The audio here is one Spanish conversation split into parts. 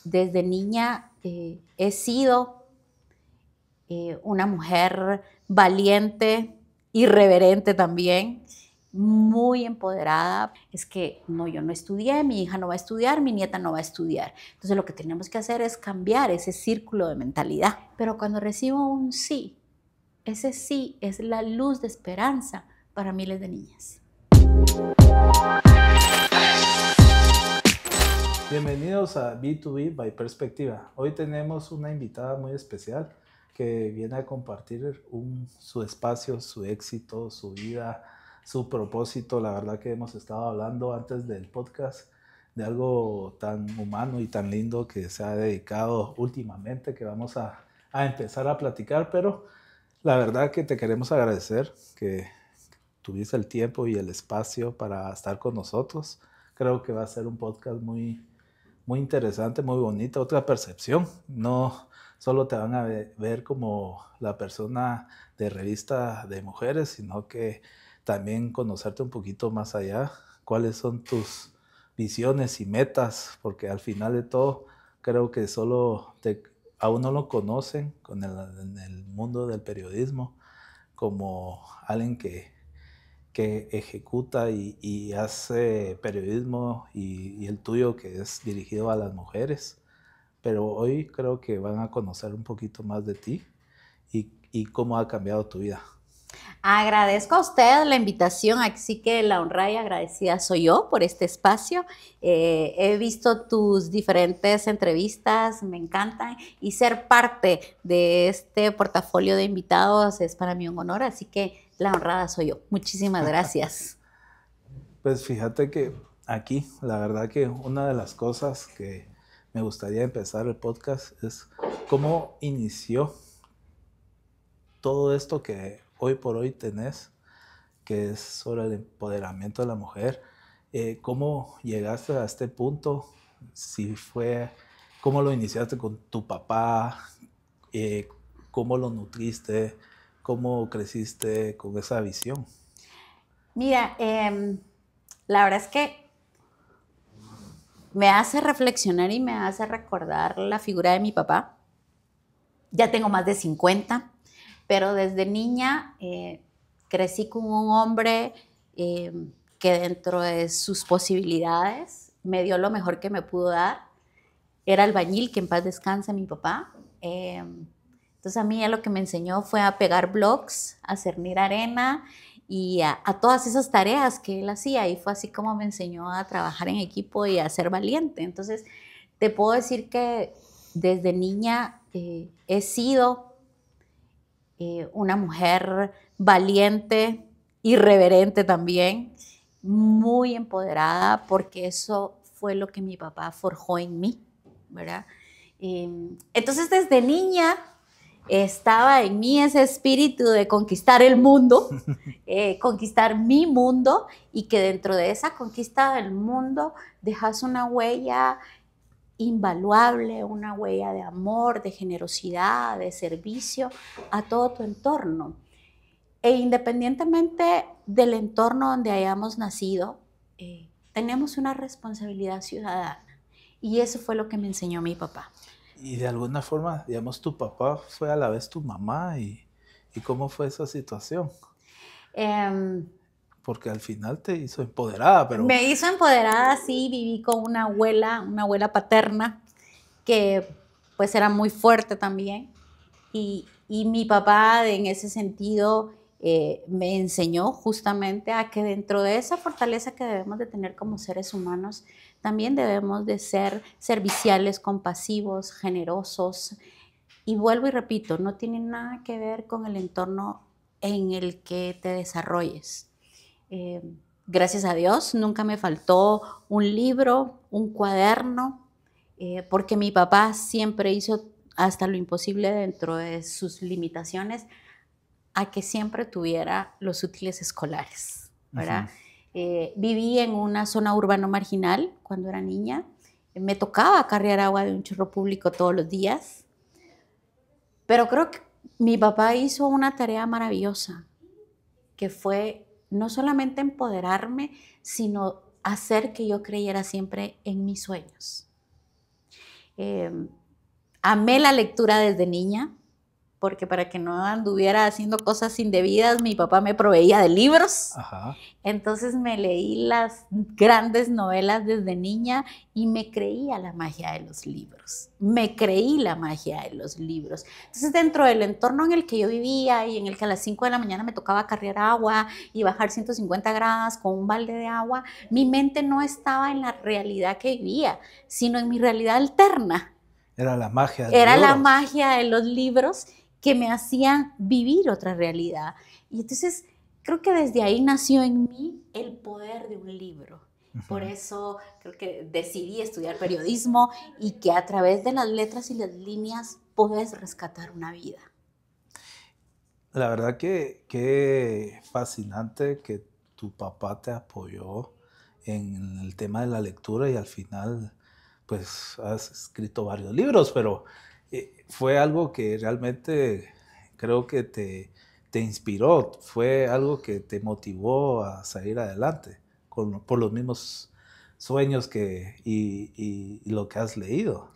desde niña he sido una mujer valiente, irreverente también, muy empoderada. Es que no, yo no estudié, mi hija no va a estudiar, mi nieta no va a estudiar. Entonces lo que tenemos que hacer es cambiar ese círculo de mentalidad. Pero cuando recibo un sí, ese sí es la luz de esperanza para miles de niñas. Bienvenidos a B2B by Perspectiva. Hoy tenemos una invitada muy especial que viene a compartir su espacio, su éxito, su vida, su propósito. La verdad que hemos estado hablando antes del podcast de algo tan humano y tan lindo que se ha dedicado últimamente, que vamos a empezar a platicar, pero la verdad que te queremos agradecer que tuviste el tiempo y el espacio para estar con nosotros. Creo que va a ser un podcast muy interesante, muy bonita, otra percepción. No solo te van a ver como la persona de revista de mujeres, sino que también conocerte un poquito más allá, cuáles son tus visiones y metas, porque al final de todo creo que a uno lo conocen en el mundo del periodismo como alguien que ejecuta y hace periodismo y el tuyo que es dirigido a las mujeres. Pero hoy creo que van a conocer un poquito más de ti y cómo ha cambiado tu vida. Agradezco a usted la invitación, así que la honrada y agradecida soy yo por este espacio. He visto tus diferentes entrevistas, me encantan, y ser parte de este portafolio de invitados es para mí un honor, así que la honrada soy yo. Muchísimas gracias. Pues fíjate que aquí, la verdad que una de las cosas que me gustaría empezar el podcast es cómo inició todo esto que hoy por hoy tenés, que es sobre el empoderamiento de la mujer. ¿Cómo llegaste a este punto? Si fue, ¿cómo lo iniciaste con tu papá? ¿Cómo lo nutriste? ¿Cómo creciste con esa visión? Mira, la verdad es que me hace reflexionar y me hace recordar la figura de mi papá. Ya tengo más de 50, pero desde niña crecí con un hombre eh, que dentro de sus posibilidades me dio lo mejor que me pudo dar. Era albañil, que en paz descanse mi papá. Entonces a mí lo que me enseñó fue a pegar blocks, a cernir arena y a todas esas tareas que él hacía. Y fue así como me enseñó a trabajar en equipo y a ser valiente. Entonces te puedo decir que desde niña he sido una mujer valiente, irreverente también, muy empoderada, porque eso fue lo que mi papá forjó en mí, ¿verdad? Entonces desde niña estaba en mí ese espíritu de conquistar el mundo, conquistar mi mundo, y que dentro de esa conquista del mundo dejas una huella invaluable, una huella de amor, de generosidad, de servicio a todo tu entorno. E independientemente del entorno donde hayamos nacido, tenemos una responsabilidad ciudadana. Y eso fue lo que me enseñó mi papá. Y de alguna forma, digamos, tu papá fue a la vez tu mamá y cómo fue esa situación. Eh, Porque al final te hizo empoderada, pero Me hizo empoderada, sí, viví con una abuela paterna que pues era muy fuerte también. Y mi papá en ese sentido me enseñó justamente a que dentro de esa fortaleza que debemos de tener como seres humanos, también debemos de ser serviciales, compasivos, generosos. Y vuelvo y repito, no tiene nada que ver con el entorno en el que te desarrolles. Eh, Gracias a Dios, nunca me faltó un libro, un cuaderno, porque mi papá siempre hizo hasta lo imposible dentro de sus limitaciones a que siempre tuviera los útiles escolares, ¿verdad? Viví en una zona urbano marginal cuando era niña. Me tocaba cargar agua de un chorro público todos los días, pero creo que mi papá hizo una tarea maravillosa, que fue no solamente empoderarme, sino hacer que yo creyera siempre en mis sueños. Eh, Amé la lectura desde niña, porque para que no anduviera haciendo cosas indebidas, mi papá me proveía de libros. Ajá. Entonces me leí las grandes novelas desde niña y me creía la magia de los libros. Me creí la magia de los libros. Entonces, dentro del entorno en el que yo vivía y en el que a las 5 de la mañana me tocaba cargar agua y bajar 150 grados con un balde de agua, mi mente no estaba en la realidad que vivía, sino en mi realidad alterna. Era la magia de los Era la libros. magia de los libros que me hacían vivir otra realidad. Y entonces creo que desde ahí nació en mí el poder de un libro. Por eso creo que decidí estudiar periodismo y que a través de las letras y las líneas puedes rescatar una vida. La verdad que fascinante que tu papá te apoyó en el tema de la lectura y al final pues has escrito varios libros, pero fue algo que realmente creo que te inspiró, fue algo que te motivó a salir adelante por los mismos sueños y lo que has leído.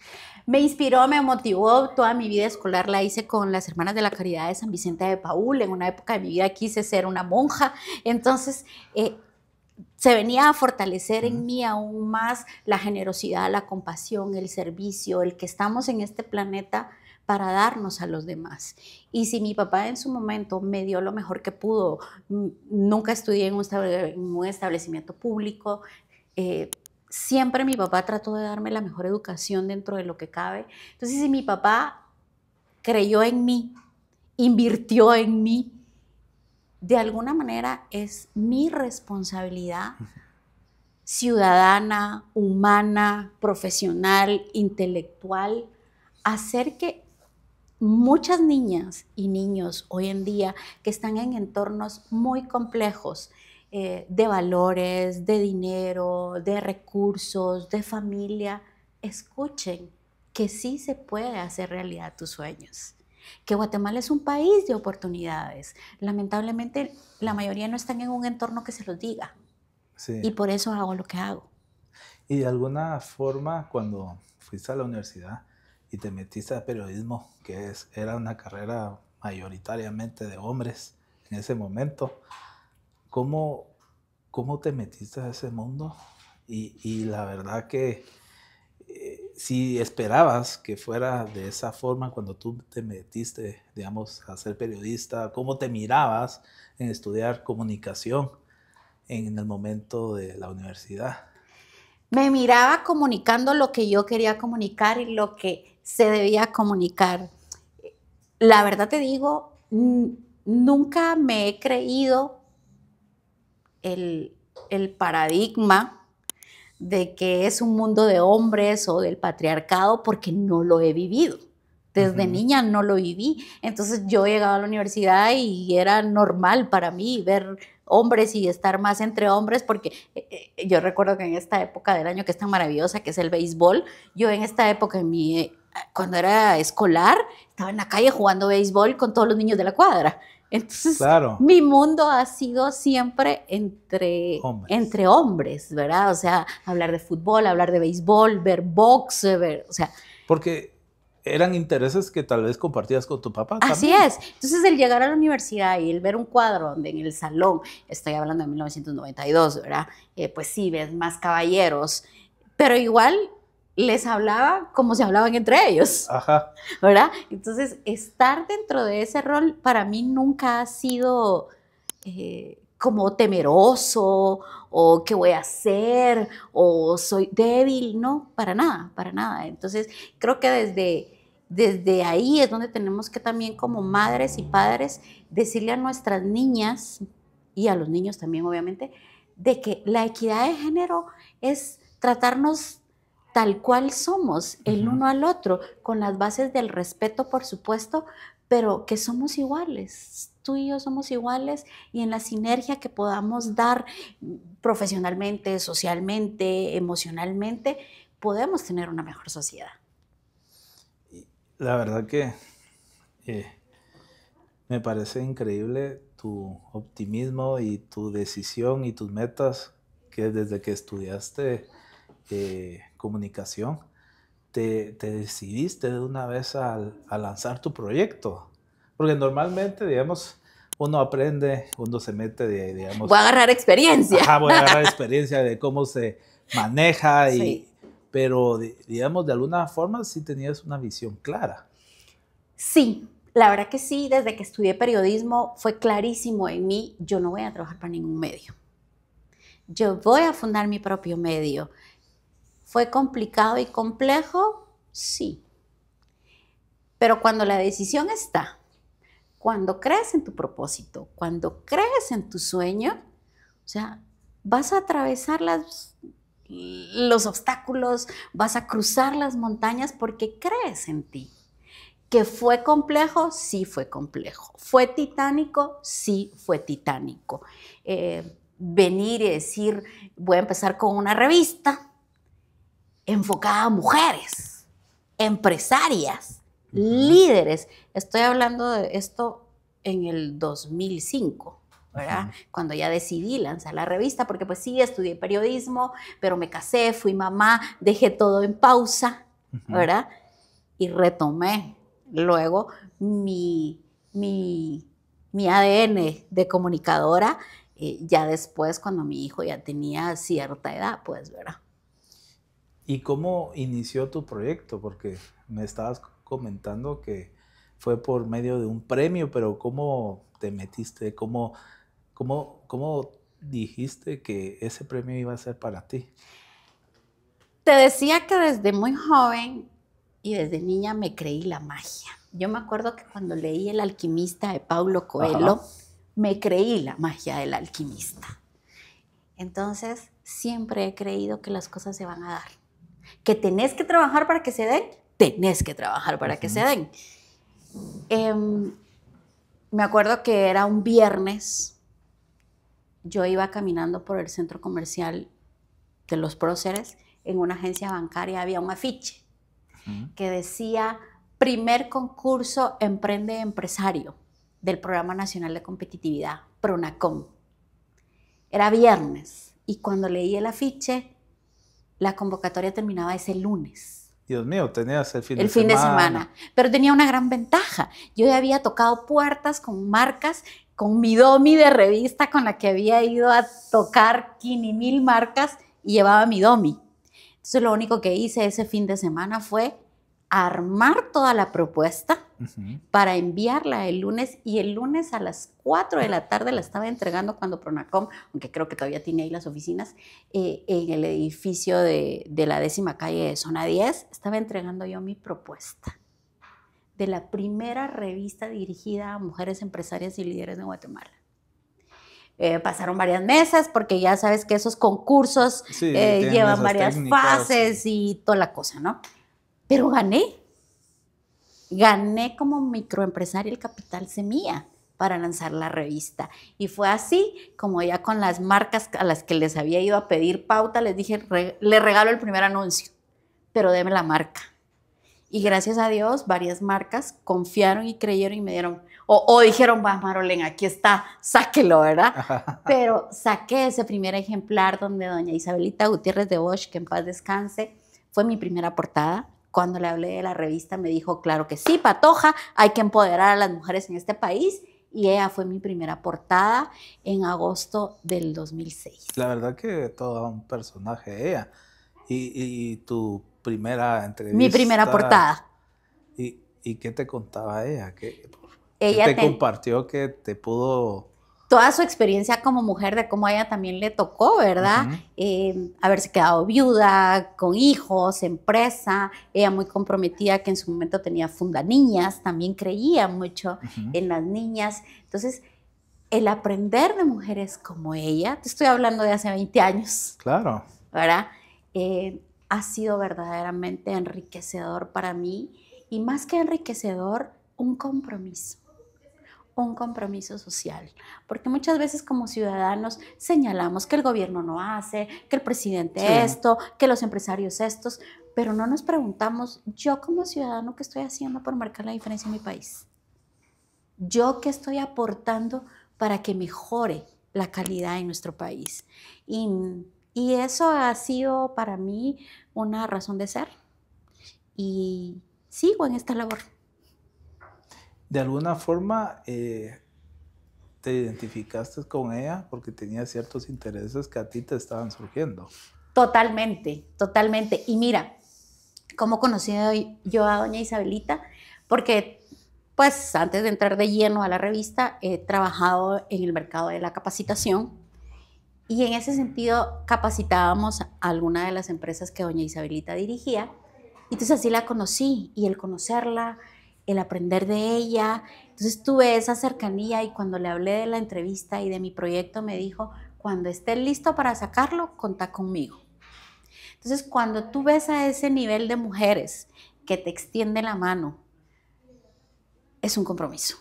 Me inspiró, me motivó, toda mi vida escolar la hice con las Hermanas de la Caridad de San Vicente de Paúl. En una época de mi vida quise ser una monja, entonces se venía a fortalecer en mí aún más la generosidad, la compasión, el servicio, el que estamos en este planeta para darnos a los demás. Y si mi papá en su momento me dio lo mejor que pudo, nunca estudié en un establecimiento público, siempre mi papá trató de darme la mejor educación dentro de lo que cabe. Entonces, si mi papá creyó en mí, invirtió en mí, de alguna manera es mi responsabilidad ciudadana, humana, profesional, intelectual, hacer que muchas niñas y niños hoy en día que están en entornos muy complejos, de valores, de dinero, de recursos, de familia, escuchen que sí se puede hacer realidad tus sueños, que Guatemala es un país de oportunidades. Lamentablemente, la mayoría no están en un entorno que se los diga, Sí. y por eso hago lo que hago. Y de alguna forma, cuando fuiste a la universidad y te metiste a periodismo, era una carrera mayoritariamente de hombres en ese momento, ¿cómo, cómo te metiste a ese mundo? Y la verdad que si esperabas que fuera de esa forma cuando tú te metiste, digamos, a ser periodista, ¿cómo te mirabas en estudiar comunicación en el momento de la universidad? Me miraba comunicando lo que yo quería comunicar y lo que se debía comunicar. La verdad te digo, nunca me he creído el, el paradigma de que es un mundo de hombres o del patriarcado porque no lo he vivido. Desde niña no lo viví. Entonces yo llegaba a la universidad y era normal para mí ver hombres y estar más entre hombres porque yo recuerdo que en esta época del año que es tan maravillosa, que es el béisbol, yo en esta época, cuando era escolar, estaba en la calle jugando béisbol con todos los niños de la cuadra. Entonces, Claro, mi mundo ha sido siempre hombres. entre hombres, ¿verdad? O sea, hablar de fútbol, hablar de béisbol, ver box, o sea, Porque eran intereses que tal vez compartías con tu papá así también. es. Entonces, el llegar a la universidad y el ver un cuadro donde en el salón, estoy hablando de 1992, ¿verdad? Pues sí, ves más caballeros, pero igual les hablaba como se hablaban entre ellos, Ajá. ¿verdad? Entonces, estar dentro de ese rol para mí nunca ha sido como temeroso o qué voy a hacer o soy débil, no, para nada, para nada. Entonces, creo que desde ahí es donde tenemos que también como madres y padres decirle a nuestras niñas y a los niños también, obviamente, de que la equidad de género es tratarnos tal cual somos, el uno al otro, con las bases del respeto, por supuesto, pero que somos iguales. Tú y yo somos iguales y en la sinergia que podamos dar profesionalmente, socialmente, emocionalmente, podemos tener una mejor sociedad. La verdad que eh, me parece increíble tu optimismo y tu decisión y tus metas que desde que estudiaste comunicación te decidiste de una vez a lanzar tu proyecto? Porque normalmente, digamos, uno aprende, uno se mete, digamos... Voy a agarrar experiencia. Ajá, voy a agarrar experiencia de cómo se maneja, Sí. pero digamos, de alguna forma sí tenías una visión clara. Sí, la verdad que sí, desde que estudié periodismo fue clarísimo en mí, yo no voy a trabajar para ningún medio. Yo voy a fundar mi propio medio. ¿Fue complicado y complejo? Sí. Pero cuando la decisión está, cuando crees en tu propósito, cuando crees en tu sueño, o sea, vas a atravesar los obstáculos, vas a cruzar las montañas porque crees en ti. ¿Que fue complejo? Sí fue complejo. ¿Fue titánico? Sí fue titánico. Venir y decir, voy a empezar con una revista enfocada a mujeres, empresarias, líderes. Estoy hablando de esto en el 2005, ¿verdad? Cuando ya decidí lanzar la revista, porque pues sí, estudié periodismo, pero me casé, fui mamá, dejé todo en pausa, ¿verdad? Y retomé luego mi ADN de comunicadora, ya después cuando mi hijo ya tenía cierta edad, pues, ¿verdad? ¿Y cómo inició tu proyecto? Porque me estabas comentando que fue por medio de un premio, pero ¿cómo te metiste? ¿Cómo dijiste que ese premio iba a ser para ti? Te decía que desde muy joven y desde niña me creí la magia. Yo me acuerdo que cuando leí El alquimista de Paulo Coelho, Ajá. me creí la magia del alquimista. Entonces, siempre he creído que las cosas se van a dar. Que tenés que trabajar para que se den, tenés que trabajar para que se den. Me acuerdo que era un viernes, yo iba caminando por el centro comercial de Los Próceres, en una agencia bancaria había un afiche que decía primer concurso Emprende Empresario del Programa Nacional de Competitividad, PRONACOM. Era viernes y cuando leí el afiche, la convocatoria terminaba ese lunes. Dios mío, tenías el fin de semana. Pero tenía una gran ventaja. Yo ya había tocado puertas con marcas, con mi domi de revista con la que había ido a tocar 5,000 marcas y llevaba mi domi. Entonces lo único que hice ese fin de semana fue armar toda la propuesta para enviarla el lunes, y el lunes a las 4 de la tarde la estaba entregando cuando Pronacom, aunque creo que todavía tiene ahí las oficinas, en el edificio de la 10ª calle de Zona 10, estaba entregando yo mi propuesta de la primera revista dirigida a mujeres empresarias y líderes de Guatemala. Pasaron varias mesas porque ya sabes que esos concursos llevan varias fases y toda la cosa, ¿no? Pero gané como microempresaria el capital semilla para lanzar la revista. Y fue así como ya con las marcas a las que les había ido a pedir pauta, les dije, le regalo el primer anuncio, pero deme la marca. Y gracias a Dios, varias marcas confiaron y creyeron y me dieron, o dijeron, va, Marolén, aquí está, sáquelo, ¿verdad? Pero saqué ese primer ejemplar donde doña Isabelita Gutiérrez de Bosch, que en paz descanse, fue mi primera portada. Cuando le hablé de la revista me dijo, claro que sí, Patoja, hay que empoderar a las mujeres en este país. Y ella fue mi primera portada en agosto del 2006. La verdad que todo un personaje ella. Y tu primera entrevista. Mi primera portada. ¿Y qué te contaba ella? Ella te compartió que te pudo... Toda su experiencia como mujer, de cómo a ella también le tocó, ¿verdad? Haberse quedado viuda, con hijos, empresa, ella muy comprometida, que en su momento tenía Funda Niñas, también creía mucho en las niñas. Entonces, el aprender de mujeres como ella, te estoy hablando de hace 20 años. Claro. ¿Verdad? Ha sido verdaderamente enriquecedor para mí, y más que enriquecedor, un compromiso social, porque muchas veces como ciudadanos señalamos que el gobierno no hace, que el presidente esto, que los empresarios estos, pero no nos preguntamos, yo como ciudadano, ¿qué estoy haciendo por marcar la diferencia en mi país? ¿Yo qué estoy aportando para que mejore la calidad en nuestro país? Y eso ha sido para mí una razón de ser. y sigo en esta labor. De alguna forma te identificaste con ella porque tenía ciertos intereses que a ti te estaban surgiendo. Totalmente, totalmente. Y mira, ¿cómo conocí yo a doña Isabelita? Porque, pues, antes de entrar de lleno a la revista, he trabajado en el mercado de la capacitación y en ese sentido capacitábamos a alguna de las empresas que doña Isabelita dirigía. Y entonces así la conocí, y el conocerla, el aprender de ella. Entonces tuve esa cercanía, y cuando le hablé de la entrevista y de mi proyecto me dijo, cuando esté listo para sacarlo, contá conmigo. Entonces, cuando tú ves a ese nivel de mujeres que te extiende la mano, es un compromiso.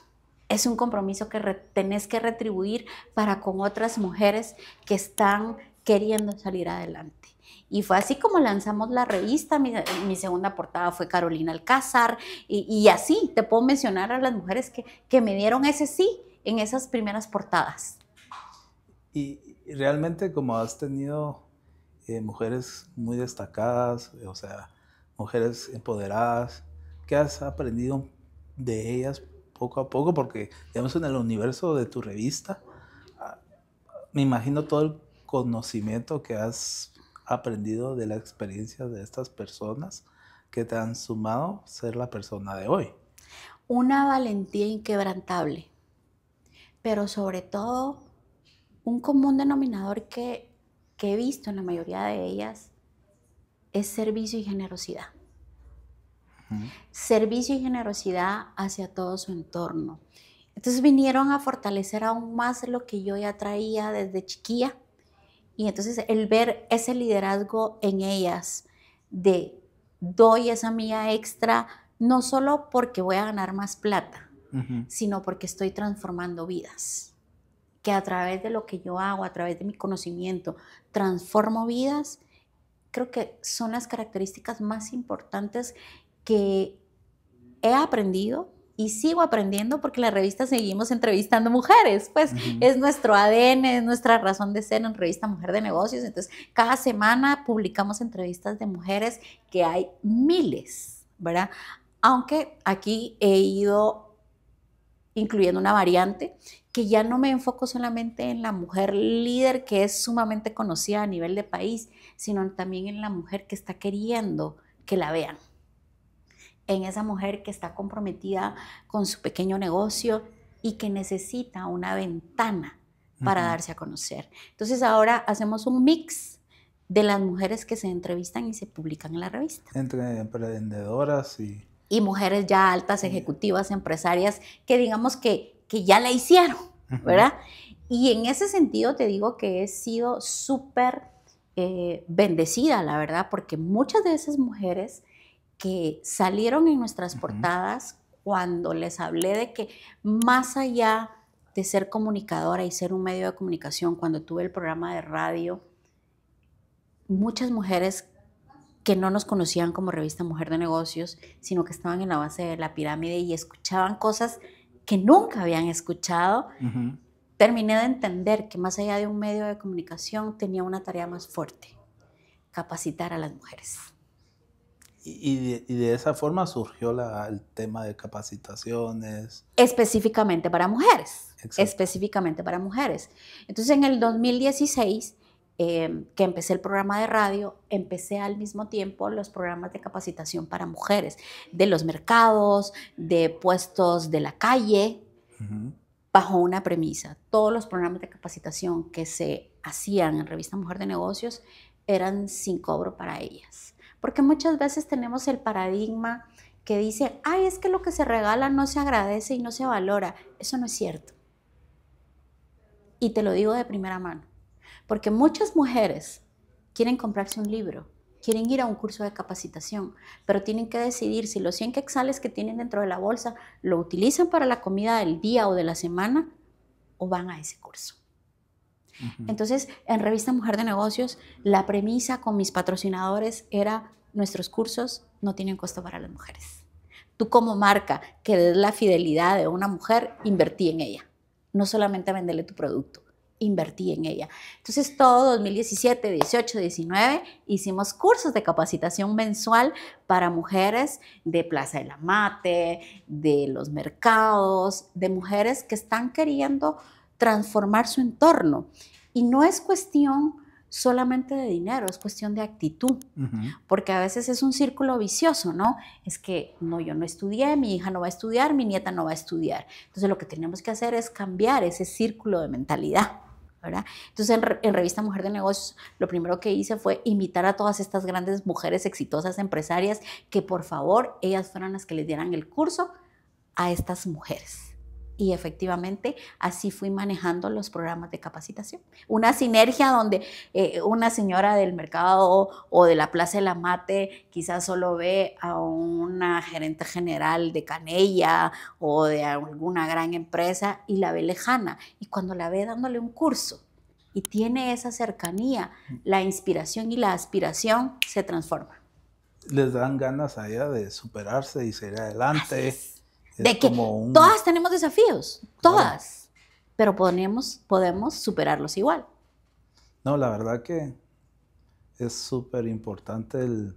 Es un compromiso que tenés que retribuir para con otras mujeres que están queriendo salir adelante. Y fue así como lanzamos la revista. Mi segunda portada fue Carolina Alcázar, y así te puedo mencionar a las mujeres que me dieron ese sí en esas primeras portadas. Y realmente, como has tenido mujeres muy destacadas, o sea, mujeres empoderadas, ¿qué has aprendido de ellas poco a poco? Porque, digamos, en el universo de tu revista, me imagino todo el conocimiento que has aprendido de la experiencia de estas personas que te han sumado a ser la persona de hoy. Una valentía inquebrantable, pero sobre todo un común denominador que he visto en la mayoría de ellas es servicio y generosidad. Servicio y generosidad hacia todo su entorno. Entonces vinieron a fortalecer aún más lo que yo ya traía desde chiquilla, y entonces el ver ese liderazgo en ellas de doy esa mía extra, no solo porque voy a ganar más plata, sino porque estoy transformando vidas, que a través de lo que yo hago, a través de mi conocimiento, transformo vidas. Creo que son las características más importantes que he aprendido y sigo aprendiendo, porque en la revista seguimos entrevistando mujeres, pues es nuestro ADN, es nuestra razón de ser en Revista Mujer de Negocios. Entonces, cada semana publicamos entrevistas de mujeres, que hay miles, ¿verdad? Aunque aquí he ido incluyendo una variante, que ya no me enfoco solamente en la mujer líder, que es sumamente conocida a nivel de país, sino también en la mujer que está queriendo que la vean, en esa mujer que está comprometida con su pequeño negocio y que necesita una ventana para darse a conocer. Entonces ahora hacemos un mix de las mujeres que se entrevistan y se publican en la revista. Entre emprendedoras y mujeres ya altas, ejecutivas, empresarias, que digamos que ya la hicieron, ¿verdad? Y en ese sentido te digo que he sido súper bendecida, la verdad, porque muchas de esas mujeres que salieron en nuestras portadas, cuando les hablé de que más allá de ser comunicadora y ser un medio de comunicación, cuando tuve el programa de radio, muchas mujeres que no nos conocían como Revista Mujer de Negocios, sino que estaban en la base de la pirámide y escuchaban cosas que nunca habían escuchado, terminé de entender que más allá de un medio de comunicación tenía una tarea más fuerte: capacitar a las mujeres. Y de esa forma surgió el tema de capacitaciones. Específicamente para mujeres. Exacto. Específicamente para mujeres. Entonces, en el 2016, que empecé el programa de radio, empecé al mismo tiempo los programas de capacitación para mujeres, de los mercados, de puestos de la calle, bajo una premisa. Todos los programas de capacitación que se hacían en Revista Mujer de Negocios eran sin cobro para ellas. Porque muchas veces tenemos el paradigma que dice, ay, es que lo que se regala no se agradece y no se valora. Eso no es cierto. Y te lo digo de primera mano. Porque muchas mujeres quieren comprarse un libro, quieren ir a un curso de capacitación, pero tienen que decidir si los 100 quetzales que tienen dentro de la bolsa lo utilizan para la comida del día o de la semana, o van a ese curso. Entonces, en Revista Mujer de Negocios, la premisa con mis patrocinadores era: nuestros cursos no tienen costo para las mujeres. Tú, como marca que des la fidelidad de una mujer, invertí en ella. No solamente venderle tu producto, invertí en ella. Entonces todo 2017, 18, 19 hicimos cursos de capacitación mensual para mujeres de Plaza de la Mate, de los mercados, de mujeres que están queriendo transformar su entorno. Y no es cuestión solamente de dinero, es cuestión de actitud, porque a veces es un círculo vicioso, ¿no? Es que no, yo no estudié, mi hija no va a estudiar, mi nieta no va a estudiar. Entonces lo que tenemos que hacer es cambiar ese círculo de mentalidad, ¿verdad? Entonces en Revista Mujer de Negocios lo primero que hice fue invitar a todas estas grandes mujeres exitosas empresarias que por favor ellas fueran las que les dieran el curso a estas mujeres. Y efectivamente así fui manejando los programas de capacitación. Una sinergia donde una señora del mercado o de la Plaza de la Mate quizás solo ve a una gerente general de Canella o de alguna gran empresa y la ve lejana. Y cuando la ve dándole un curso y tiene esa cercanía, la inspiración y la aspiración se transforman. Les dan ganas a ella de superarse y seguir adelante. De que todas tenemos desafíos, todas, pero podemos superarlos igual. No, la verdad que es súper importante el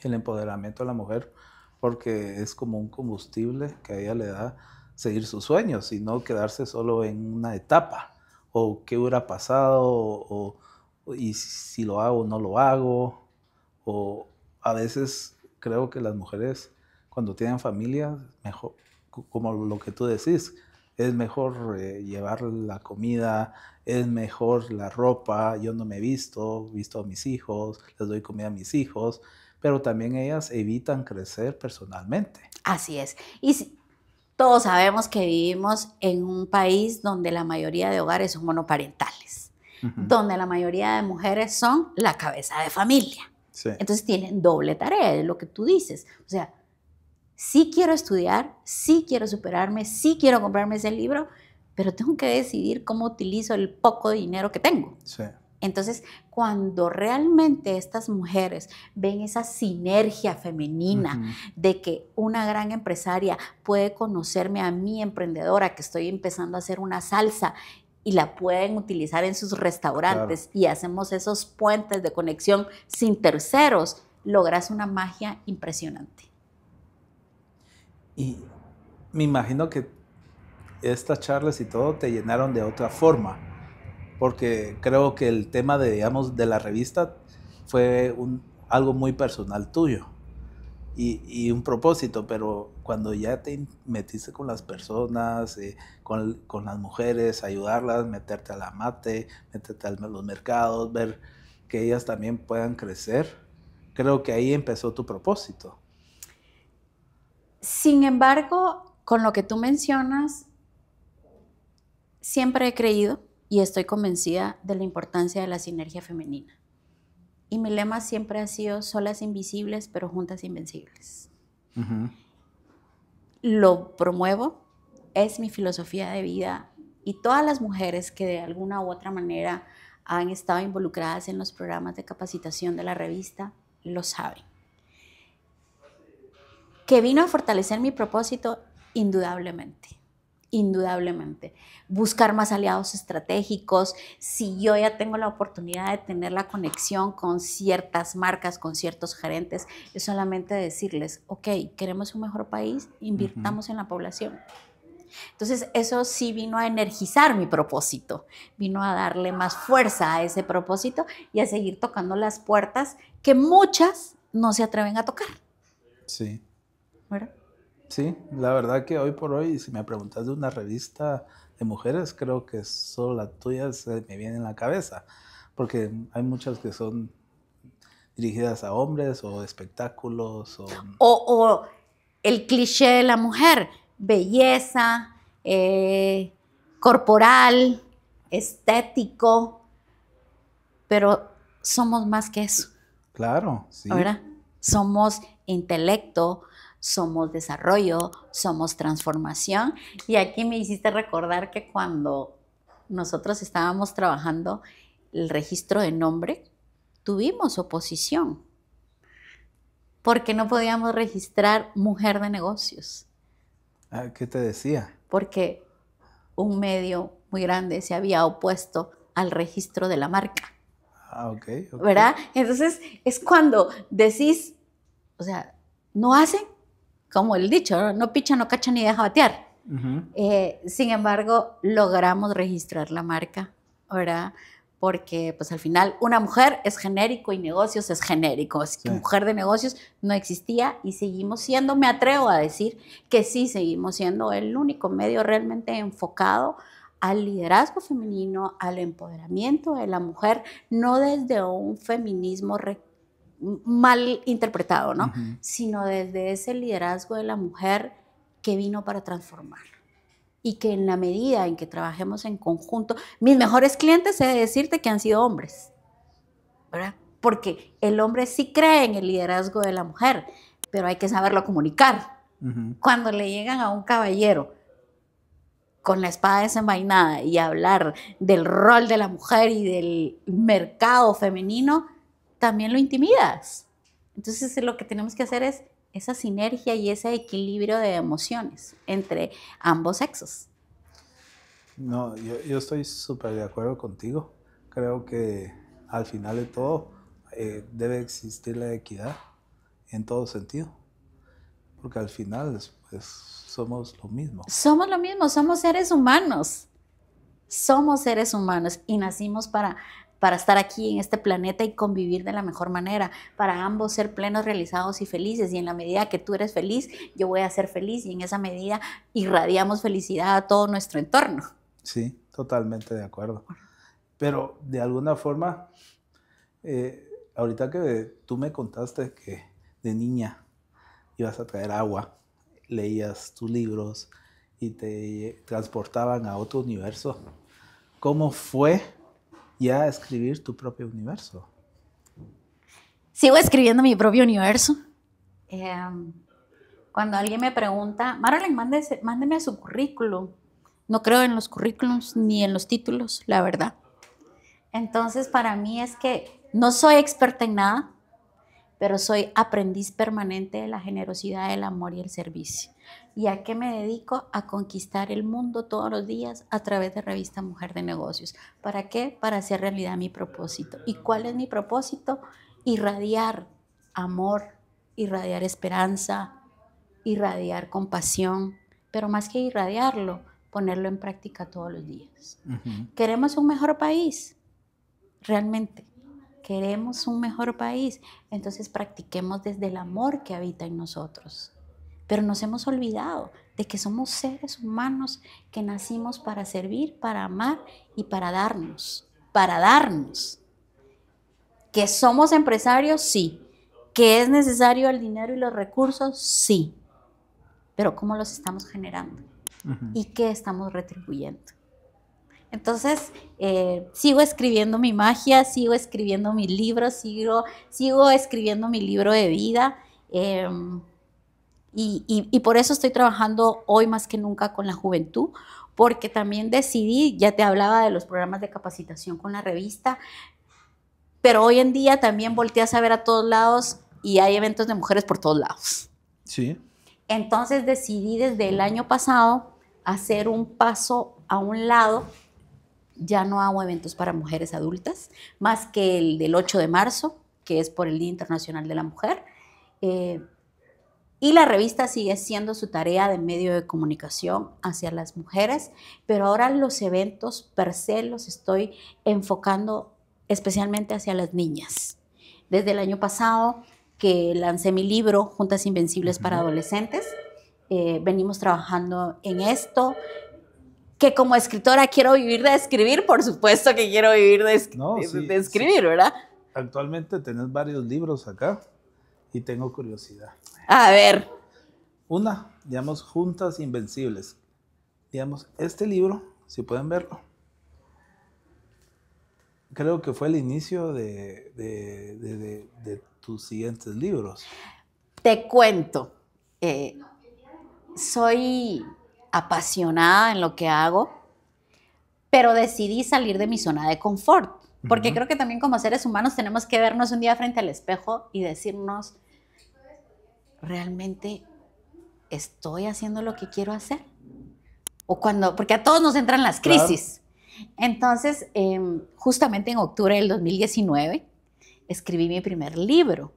empoderamiento de la mujer, porque es como un combustible que a ella le da seguir sus sueños y no quedarse solo en una etapa, o qué hubiera pasado, y si lo hago o no lo hago, o a veces creo que las mujeres cuando tienen familia, mejor, como lo que tú decís, es mejor llevar la comida, es mejor la ropa, yo no me visto a mis hijos, les doy comida a mis hijos, pero también ellas evitan crecer personalmente. Así es. Y todos sabemos que vivimos en un país donde la mayoría de hogares son monoparentales, donde la mayoría de mujeres son la cabeza de familia. Sí. Entonces tienen doble tarea, es lo que tú dices. O sea, sí quiero estudiar, sí quiero superarme, sí quiero comprarme ese libro, pero tengo que decidir cómo utilizo el poco dinero que tengo. Sí. Entonces, cuando realmente estas mujeres ven esa sinergia femenina de que una gran empresaria puede conocerme a mí, emprendedora, que estoy empezando a hacer una salsa, y la pueden utilizar en sus restaurantes, claro, y hacemos esos puentes de conexión sin terceros, logras una magia impresionante. Y me imagino que estas charlas y todo te llenaron de otra forma, porque creo que el tema de, digamos, de la revista fue algo muy personal tuyo y un propósito, pero cuando ya te metiste con las personas, con las mujeres, ayudarlas, meterte a la mate, meterte a los mercados, ver que ellas también puedan crecer, creo que ahí empezó tu propósito. Sin embargo, con lo que tú mencionas, siempre he creído y estoy convencida de la importancia de la sinergia femenina. Y mi lema siempre ha sido solas invisibles, pero juntas invencibles. Lo promuevo, es mi filosofía de vida y todas las mujeres que de alguna u otra manera han estado involucradas en los programas de capacitación de la revista lo saben. Que vino a fortalecer mi propósito, indudablemente. Indudablemente. Buscar más aliados estratégicos. Si yo ya tengo la oportunidad de tener la conexión con ciertas marcas, con ciertos gerentes, es solamente decirles, ok, queremos un mejor país, invirtamos en la población. Entonces, eso sí vino a energizar mi propósito, vino a darle más fuerza a ese propósito y a seguir tocando las puertas que muchas no se atreven a tocar. Sí. ¿Verdad? Sí, la verdad que hoy por hoy, si me preguntas de una revista de mujeres, creo que solo la tuya se me viene en la cabeza, porque hay muchas que son dirigidas a hombres o espectáculos. O el cliché de la mujer, belleza, corporal, estético, pero somos más que eso. Claro, sí. ¿Verdad? Somos intelecto, somos desarrollo, somos transformación. Y aquí me hiciste recordar que cuando nosotros estábamos trabajando el registro de nombre, tuvimos oposición, porque no podíamos registrar mujer de negocios. ¿Qué te decía? Porque un medio muy grande se había opuesto al registro de la marca. Ah, ok, ok. ¿Verdad? Entonces es cuando decís, o sea, no hacen, como el dicho, no, no picha, no cacha ni deja batear. Sin embargo, logramos registrar la marca, ¿verdad? Porque pues al final una mujer es genérico y negocios es genérico. Así que Sí. mujer de negocios no existía y seguimos siendo, me atrevo a decir que sí, seguimos siendo el único medio realmente enfocado al liderazgo femenino, al empoderamiento de la mujer, no desde un feminismo mal interpretado, ¿no? Sino desde ese liderazgo de la mujer que vino para transformar. Y que en la medida en que trabajemos en conjunto, mis mejores clientes he de decirte que han sido hombres, ¿verdad? Porque el hombre sí cree en el liderazgo de la mujer, pero hay que saberlo comunicar. Cuando le llegan a un caballero con la espada desenvainada y hablar del rol de la mujer y del mercado femenino, también lo intimidas. Entonces lo que tenemos que hacer es esa sinergia y ese equilibrio de emociones entre ambos sexos. No, yo estoy súper de acuerdo contigo. Creo que al final de todo debe existir la equidad en todo sentido. Porque al final pues, somos lo mismo. Somos lo mismo, somos seres humanos. Somos seres humanos y nacimos para estar aquí en este planeta y convivir de la mejor manera, para ambos ser plenos, realizados y felices. Y en la medida que tú eres feliz, yo voy a ser feliz y en esa medida irradiamos felicidad a todo nuestro entorno. Sí, totalmente de acuerdo. Pero de alguna forma, ahorita que tú me contaste que de niña ibas a traer agua, leías tus libros y te transportaban a otro universo, ¿cómo fue ya escribir tu propio universo? Sigo escribiendo mi propio universo. Cuando alguien me pregunta, Marilyn, mándeme a su currículum. No creo en los currículums ni en los títulos, la verdad. Entonces, para mí es que no soy experta en nada, pero soy aprendiz permanente de la generosidad, el amor y el servicio. ¿Y a qué me dedico? A conquistar el mundo todos los días a través de Revista Mujer de Negocios. ¿Para qué? Para hacer realidad mi propósito. ¿Y cuál es mi propósito? Irradiar amor, irradiar esperanza, irradiar compasión, pero más que irradiarlo, ponerlo en práctica todos los días. ¿Queremos un mejor país? Realmente. Queremos un mejor país, entonces practiquemos desde el amor que habita en nosotros. Pero nos hemos olvidado de que somos seres humanos que nacimos para servir, para amar y para darnos. Para darnos. ¿Que somos empresarios? Sí. ¿Que es necesario el dinero y los recursos? Sí. Pero ¿cómo los estamos generando? ¿Y qué estamos retribuyendo? Entonces, sigo escribiendo mi magia, sigo escribiendo mis libros, sigo escribiendo mi libro de vida y por eso estoy trabajando hoy más que nunca con la juventud, porque también decidí, ya te hablaba de los programas de capacitación con la revista, pero hoy en día también volteas a ver a todos lados y hay eventos de mujeres por todos lados. Sí. Entonces decidí desde el año pasado hacer un paso a un lado. Ya no hago eventos para mujeres adultas, más que el del 8 de marzo, que es por el Día Internacional de la Mujer. Y la revista sigue siendo su tarea de medio de comunicación hacia las mujeres, pero ahora los eventos per se los estoy enfocando especialmente hacia las niñas. Desde el año pasado que lancé mi libro, Juntas Invencibles para Adolescentes, venimos trabajando en esto. Que como escritora quiero vivir de escribir, por supuesto que quiero vivir de escribir, sí. ¿Verdad? Actualmente tenés varios libros acá y tengo curiosidad. A ver. Una, digamos, Juntas Invencibles. Digamos, este libro, si pueden verlo, creo que fue el inicio de tus siguientes libros. Te cuento, soy apasionada en lo que hago, pero decidí salir de mi zona de confort, porque creo que también como seres humanos tenemos que vernos un día frente al espejo y decirnos, ¿realmente estoy haciendo lo que quiero hacer? porque a todos nos entran las Claro. crisis. Entonces, justamente en octubre del 2019, escribí mi primer libro,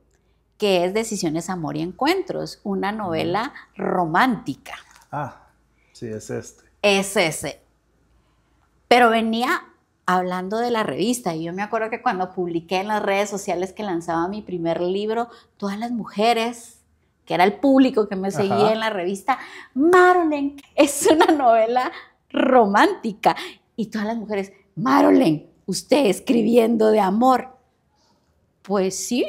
que es Decisiones, Amor y Encuentros, una novela romántica. Ah, sí, es este. Es ese. Pero venía hablando de la revista, y yo me acuerdo que cuando publiqué en las redes sociales que lanzaba mi primer libro, todas las mujeres, que era el público que me seguía en la revista, Marolene, es una novela romántica. Y todas las mujeres, Marolene, usted escribiendo de amor. Pues sí,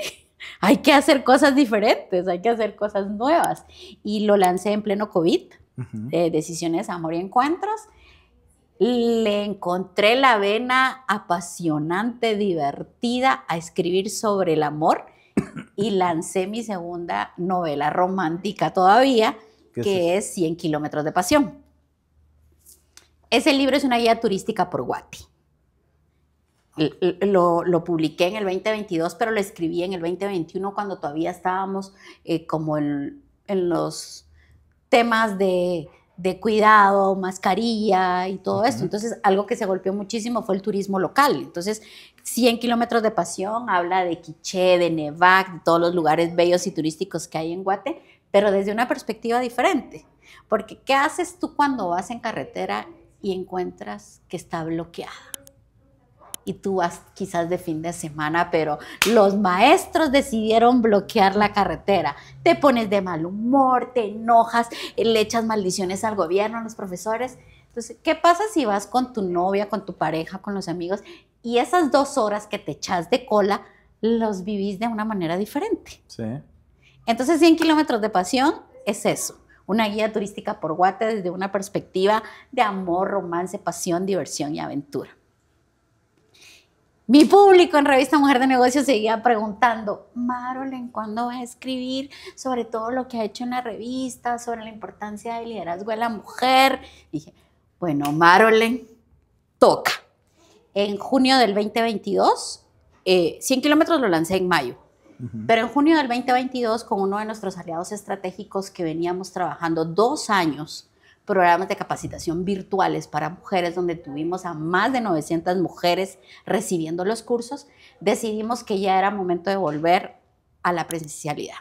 hay que hacer cosas diferentes, hay que hacer cosas nuevas. Y lo lancé en pleno COVID, Decisiones, Amor y Encuentros. Le encontré la vena apasionante, divertida a escribir sobre el amor y lancé mi segunda novela romántica todavía, que es 100 kilómetros de pasión. Ese libro es una guía turística por Guate. Lo publiqué en el 2022, pero lo escribí en el 2021 cuando todavía estábamos como en los temas de cuidado, mascarilla y todo esto. Entonces, algo que se golpeó muchísimo fue el turismo local. Entonces, 100 kilómetros de pasión habla de Quiché, de Nevac, de todos los lugares bellos y turísticos que hay en Guate, pero desde una perspectiva diferente. Porque, ¿qué haces tú cuando vas en carretera y encuentras que está bloqueada? Y tú vas quizás de fin de semana, pero los maestros decidieron bloquear la carretera. Te pones de mal humor, te enojas, le echas maldiciones al gobierno, a los profesores. Entonces, ¿qué pasa si vas con tu novia, con tu pareja, con los amigos y esas 2 horas que te echas de cola los vivís de una manera diferente? Sí. Entonces, 100 kilómetros de pasión es eso. Una guía turística por Guate desde una perspectiva de amor, romance, pasión, diversión y aventura. Mi público en Revista Mujer de Negocios seguía preguntando, Marolene, ¿cuándo vas a escribir sobre todo lo que ha hecho en la revista, sobre la importancia del liderazgo de la mujer? Y dije, bueno, Marolene, toca. En junio del 2022, 100 kilómetros lo lancé en mayo, pero en junio del 2022, con uno de nuestros aliados estratégicos que veníamos trabajando 2 años, programas de capacitación virtuales para mujeres, donde tuvimos a más de 900 mujeres recibiendo los cursos, decidimos que ya era momento de volver a la presencialidad.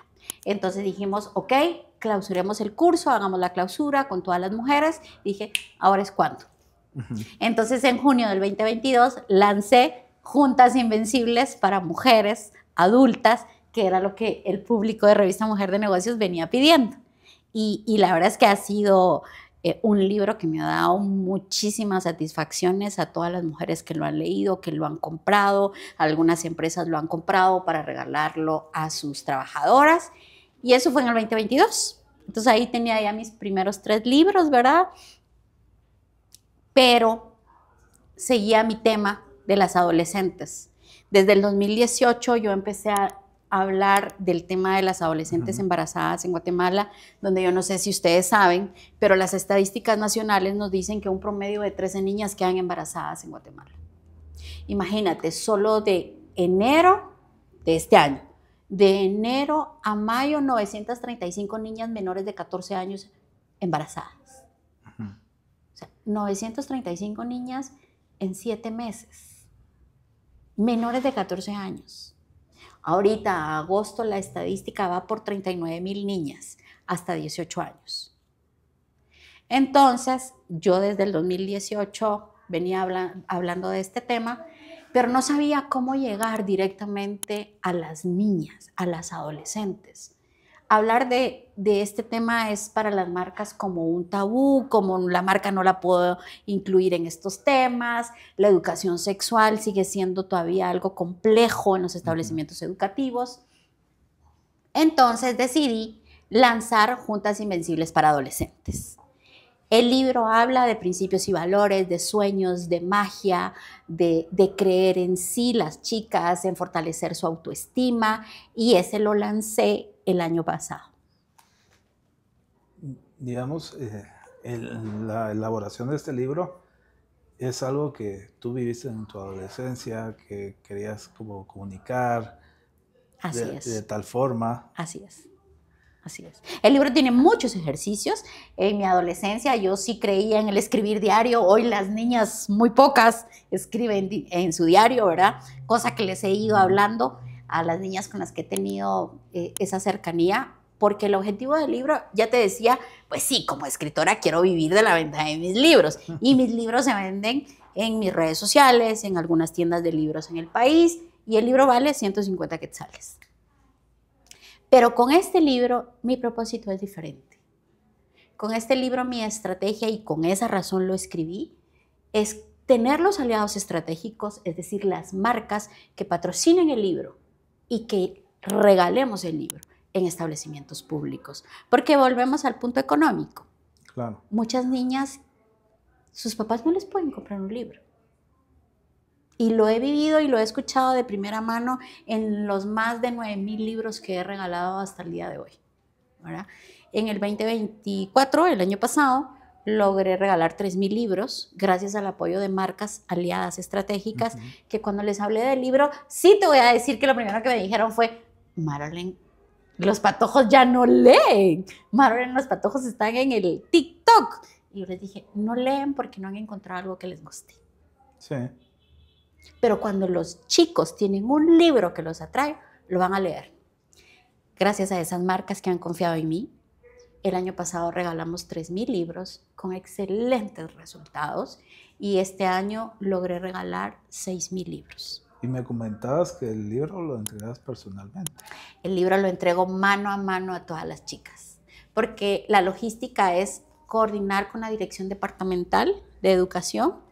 Entonces dijimos, ok, clausuremos el curso, hagamos la clausura con todas las mujeres. Y dije, ahora es cuando. Entonces en junio del 2022 lancé Juntas Invencibles para mujeres adultas, que era lo que el público de Revista Mujer de Negocios venía pidiendo. Y la verdad es que ha sido un libro que me ha dado muchísimas satisfacciones a todas las mujeres que lo han leído, que lo han comprado. Algunas empresas lo han comprado para regalarlo a sus trabajadoras. Y eso fue en el 2022. Entonces ahí tenía ya mis primeros 3 libros, ¿verdad? Pero seguía mi tema de las adolescentes. Desde el 2018 yo empecé a hablar del tema de las adolescentes embarazadas en Guatemala, donde yo no sé si ustedes saben, pero las estadísticas nacionales nos dicen que un promedio de 13 niñas quedan embarazadas en Guatemala. Imagínate, solo de enero de este año, de enero a mayo, 935 niñas menores de 14 años embarazadas. O sea, 935 niñas en 7 meses, menores de 14 años. Ahorita, a agosto, la estadística va por 39,000 niñas hasta 18 años. Entonces, yo desde el 2018 venía hablando de este tema, pero no sabía cómo llegar directamente a las niñas, a las adolescentes. Hablar de este tema es para las marcas como un tabú, como la marca no la puedo incluir en estos temas. La educación sexual sigue siendo todavía algo complejo en los establecimientos educativos. Entonces decidí lanzar Juntas Invencibles para adolescentes. El libro habla de principios y valores, de sueños, de magia, de creer en sí las chicas, en fortalecer su autoestima, y ese lo lancé el año pasado. Digamos, la elaboración de este libro es algo que tú viviste en tu adolescencia, que querías como comunicar Así es. de tal forma. Así es. Así es. El libro tiene muchos ejercicios. En mi adolescencia yo sí creía en el escribir diario. Hoy las niñas, muy pocas, escriben en su diario, ¿verdad? Cosa que les he ido hablando a las niñas con las que he tenido esa cercanía, porque el objetivo del libro, ya te decía, pues sí, como escritora quiero vivir de la venta de mis libros. Y mis libros se venden en mis redes sociales, en algunas tiendas de libros en el país, y el libro vale 150 quetzales. Pero con este libro mi propósito es diferente. Con este libro mi estrategia, y con esa razón lo escribí, es tener los aliados estratégicos, es decir, las marcas que patrocinen el libro y que regalemos el libro en establecimientos públicos. Porque volvemos al punto económico. Claro. Muchas niñas, sus papás no les pueden comprar un libro. Y lo he vivido y lo he escuchado de primera mano en los más de 9,000 libros que he regalado hasta el día de hoy, ¿verdad? En el 2024, el año pasado, logré regalar 3,000 libros gracias al apoyo de marcas aliadas estratégicas, que cuando les hablé del libro, sí te voy a decir que lo primero que me dijeron fue: Marolene, los patojos ya no leen. Marolene, los patojos están en el TikTok. Y yo les dije, no leen porque no han encontrado algo que les guste. Sí. Pero cuando los chicos tienen un libro que los atrae, lo van a leer. Gracias a esas marcas que han confiado en mí, el año pasado regalamos 3,000 libros con excelentes resultados, y este año logré regalar 6,000 libros. Y me comentabas que el libro lo entregas personalmente. El libro lo entrego mano a mano a todas las chicas, porque la logística es coordinar con la Dirección Departamental de Educación,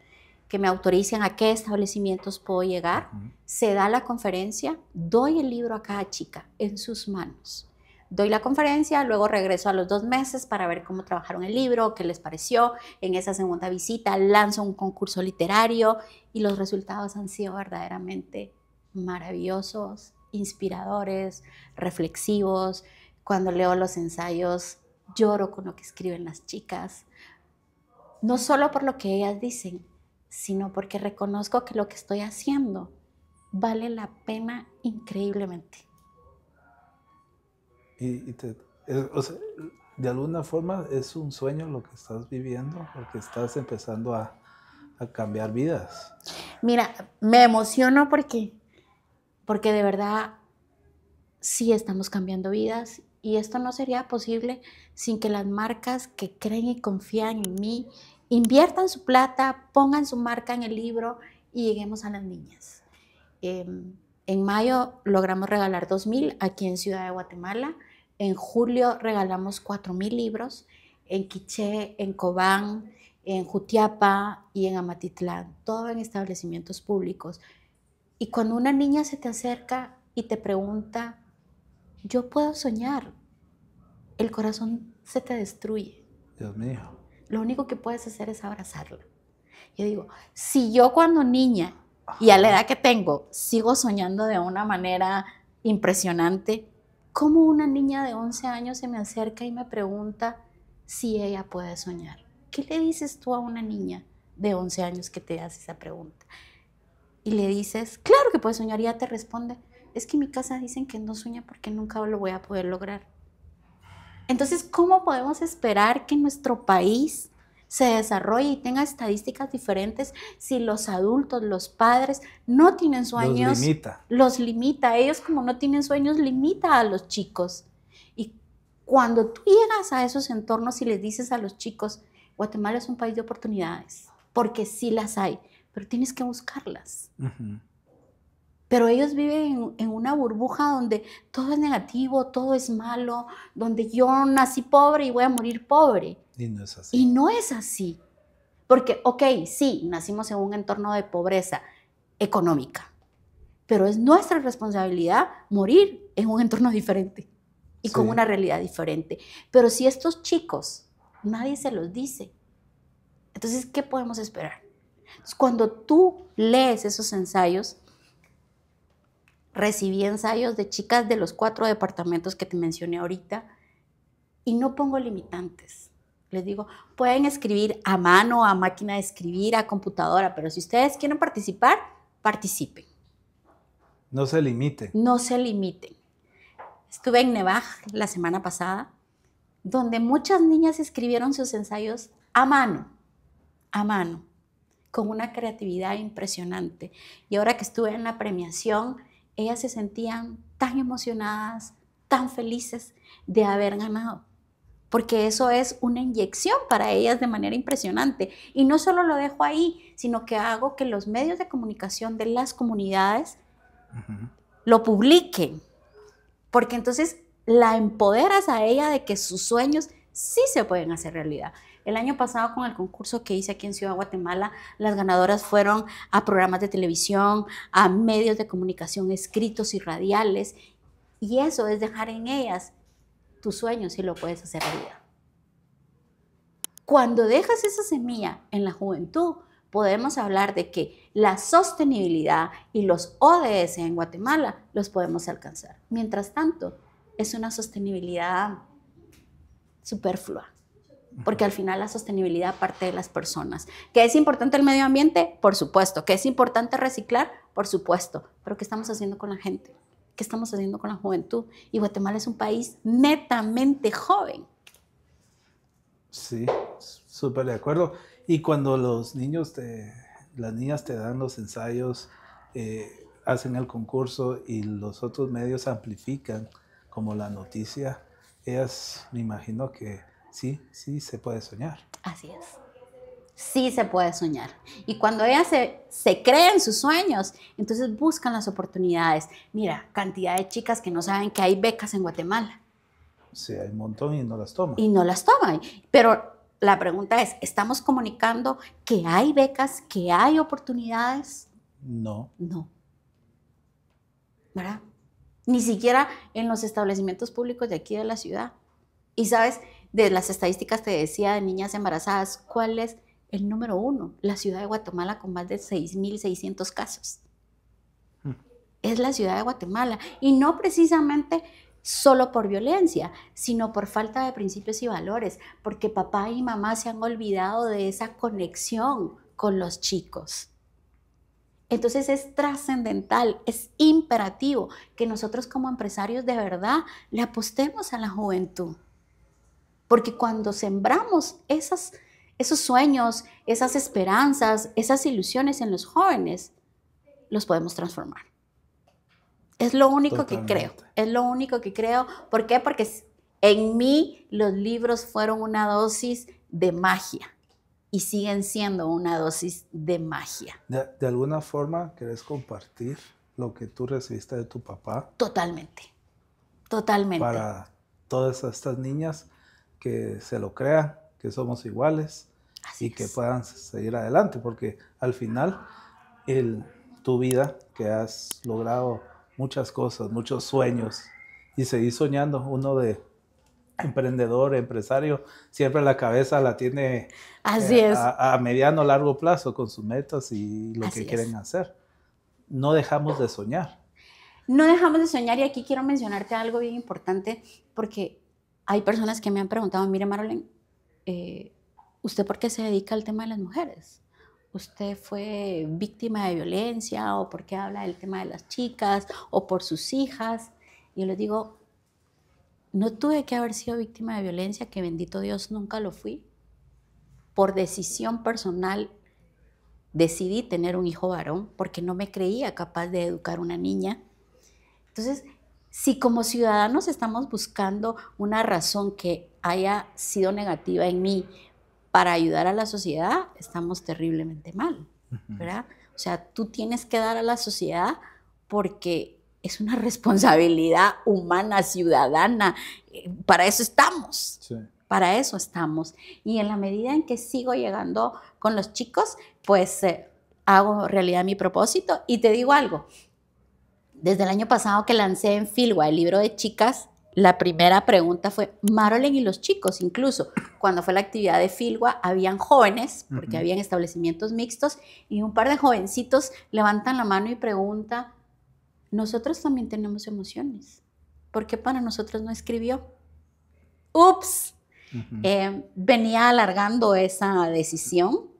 que me autoricen a qué establecimientos puedo llegar. Se da la conferencia, doy el libro a cada chica en sus manos. Doy la conferencia, luego regreso a los 2 meses para ver cómo trabajaron el libro, qué les pareció. En esa segunda visita lanzo un concurso literario y los resultados han sido verdaderamente maravillosos, inspiradores, reflexivos. Cuando leo los ensayos, lloro con lo que escriben las chicas. No solo por lo que ellas dicen, sino porque reconozco que lo que estoy haciendo vale la pena increíblemente. O sea, de alguna forma es un sueño lo que estás viviendo, porque estás empezando a cambiar vidas. Mira, me emociono porque de verdad sí estamos cambiando vidas, y esto no sería posible sin que las marcas que creen y confían en mí inviertan su plata, pongan su marca en el libro y lleguemos a las niñas. En mayo logramos regalar 2,000 aquí en Ciudad de Guatemala. En julio regalamos 4,000 libros en Quiché, en Cobán, en Jutiapa y en Amatitlán, todo en establecimientos públicos. Y cuando una niña se te acerca y te pregunta, yo puedo soñar, el corazón se te destruye. Dios mío. Lo único que puedes hacer es abrazarla. Yo digo, si yo cuando niña y a la edad que tengo sigo soñando de una manera impresionante, ¿cómo una niña de 11 años se me acerca y me pregunta si ella puede soñar? ¿Qué le dices tú a una niña de 11 años que te hace esa pregunta? Y le dices, claro que puede soñar, y ella te responde, es que en mi casa dicen que no sueña porque nunca lo voy a poder lograr. Entonces, ¿cómo podemos esperar que nuestro país se desarrolle y tenga estadísticas diferentes si los adultos, los padres no tienen sueños? Los limita. Los limita. Ellos, como no tienen sueños, limita a los chicos. Y cuando tú llegas a esos entornos y les dices a los chicos, Guatemala es un país de oportunidades, porque sí las hay, pero tienes que buscarlas. Pero ellos viven en una burbuja donde todo es negativo, todo es malo, donde yo nací pobre y voy a morir pobre. Y no es así. Y no es así. Porque, ok, sí, nacimos en un entorno de pobreza económica, pero es nuestra responsabilidad morir en un entorno diferente y con una realidad diferente. Pero si estos chicos, nadie se los dice, entonces, ¿qué podemos esperar? Entonces, cuando tú lees esos ensayos, recibí ensayos de chicas de los 4 departamentos que te mencioné ahorita y no pongo limitantes. Les digo, pueden escribir a mano, a máquina de escribir, a computadora, pero si ustedes quieren participar, participen. No se limiten. No se limiten. Estuve en Nevaj la semana pasada, donde muchas niñas escribieron sus ensayos a mano, con una creatividad impresionante. Y ahora que estuve en la premiación, ellas se sentían tan emocionadas, tan felices de haber ganado, porque eso es una inyección para ellas de manera impresionante. Y no solo lo dejo ahí, sino que hago que los medios de comunicación de las comunidades lo publiquen, porque entonces la empoderas a ella de que sus sueños sí se pueden hacer realidad. El año pasado, con el concurso que hice aquí en Ciudad de Guatemala, las ganadoras fueron a programas de televisión, a medios de comunicación escritos y radiales, y eso es dejar en ellas tus sueños si lo puedes hacer realidad. Cuando dejas esa semilla en la juventud, podemos hablar de que la sostenibilidad y los ODS en Guatemala los podemos alcanzar. Mientras tanto, es una sostenibilidad superflua, porque al final la sostenibilidad parte de las personas. ¿Que es importante el medio ambiente? Por supuesto. ¿Que es importante reciclar? Por supuesto. Pero ¿qué estamos haciendo con la gente? ¿Qué estamos haciendo con la juventud? Y Guatemala es un país netamente joven. Sí, súper de acuerdo. Y cuando los niños las niñas te dan los ensayos, hacen el concurso y los otros medios amplifican como la noticia, ellas me imagino que sí se puede soñar. Así es. Sí se puede soñar. Y cuando ellas se creen sus sueños, entonces buscan las oportunidades. Mira, cantidad de chicas que no saben que hay becas en Guatemala. Sí, hay un montón y no las toman. Y no las toman. Pero la pregunta es, ¿estamos comunicando que hay becas, que hay oportunidades? No. No. ¿Verdad? Ni siquiera en los establecimientos públicos de aquí de la ciudad. Y sabes, de las estadísticas te decía de niñas embarazadas, ¿cuál es el número 1? La ciudad de Guatemala con más de 6,600 casos. Es la ciudad de Guatemala. Y no precisamente solo por violencia, sino por falta de principios y valores, porque papá y mamá se han olvidado de esa conexión con los chicos. Entonces es trascendental, es imperativo que nosotros como empresarios de verdad le apostemos a la juventud. Porque cuando sembramos esos sueños, esas esperanzas, esas ilusiones en los jóvenes, los podemos transformar. Es lo único que creo, es lo único que creo. ¿Por qué? Porque en mí los libros fueron una dosis de magia y siguen siendo una dosis de magia. ¿De alguna forma querés compartir lo que tú recibiste de tu papá? Totalmente, totalmente. Para todas estas niñas que se lo crean, que somos iguales. Así y que puedan seguir adelante, porque al final tu vida, que has logrado muchas cosas, muchos sueños y seguir soñando. Uno de emprendedor, empresario, siempre la cabeza la tiene a mediano, largo plazo con sus metas y lo que quieren hacer. No dejamos de soñar. No dejamos de soñar, y aquí quiero mencionarte algo bien importante, porque hay personas que me han preguntado, mire Marolene, ¿usted por qué se dedica al tema de las mujeres? ¿Usted fue víctima de violencia o por qué habla del tema de las chicas o por sus hijas? Y yo les digo, no tuve que haber sido víctima de violencia, que bendito Dios nunca lo fui. Por decisión personal decidí tener un hijo varón porque no me creía capaz de educar una niña. Entonces, si como ciudadanos estamos buscando una razón que haya sido negativa en mí para ayudar a la sociedad, estamos terriblemente mal, ¿verdad? O sea, tú tienes que dar a la sociedad porque es una responsabilidad humana, ciudadana. Para eso estamos. Sí. Para eso estamos. Y en la medida en que sigo llegando con los chicos, pues hago realidad mi propósito. Y te digo algo, desde el año pasado que lancé en Filgua el libro de chicas, la primera pregunta fue, Marolene y los chicos, incluso cuando fue la actividad de Filgua, habían jóvenes, porque habían establecimientos mixtos, y un par de jovencitos levantan la mano y preguntan, nosotros también tenemos emociones, ¿por qué para nosotros no escribió? ¡Ups! Venía alargando esa decisión.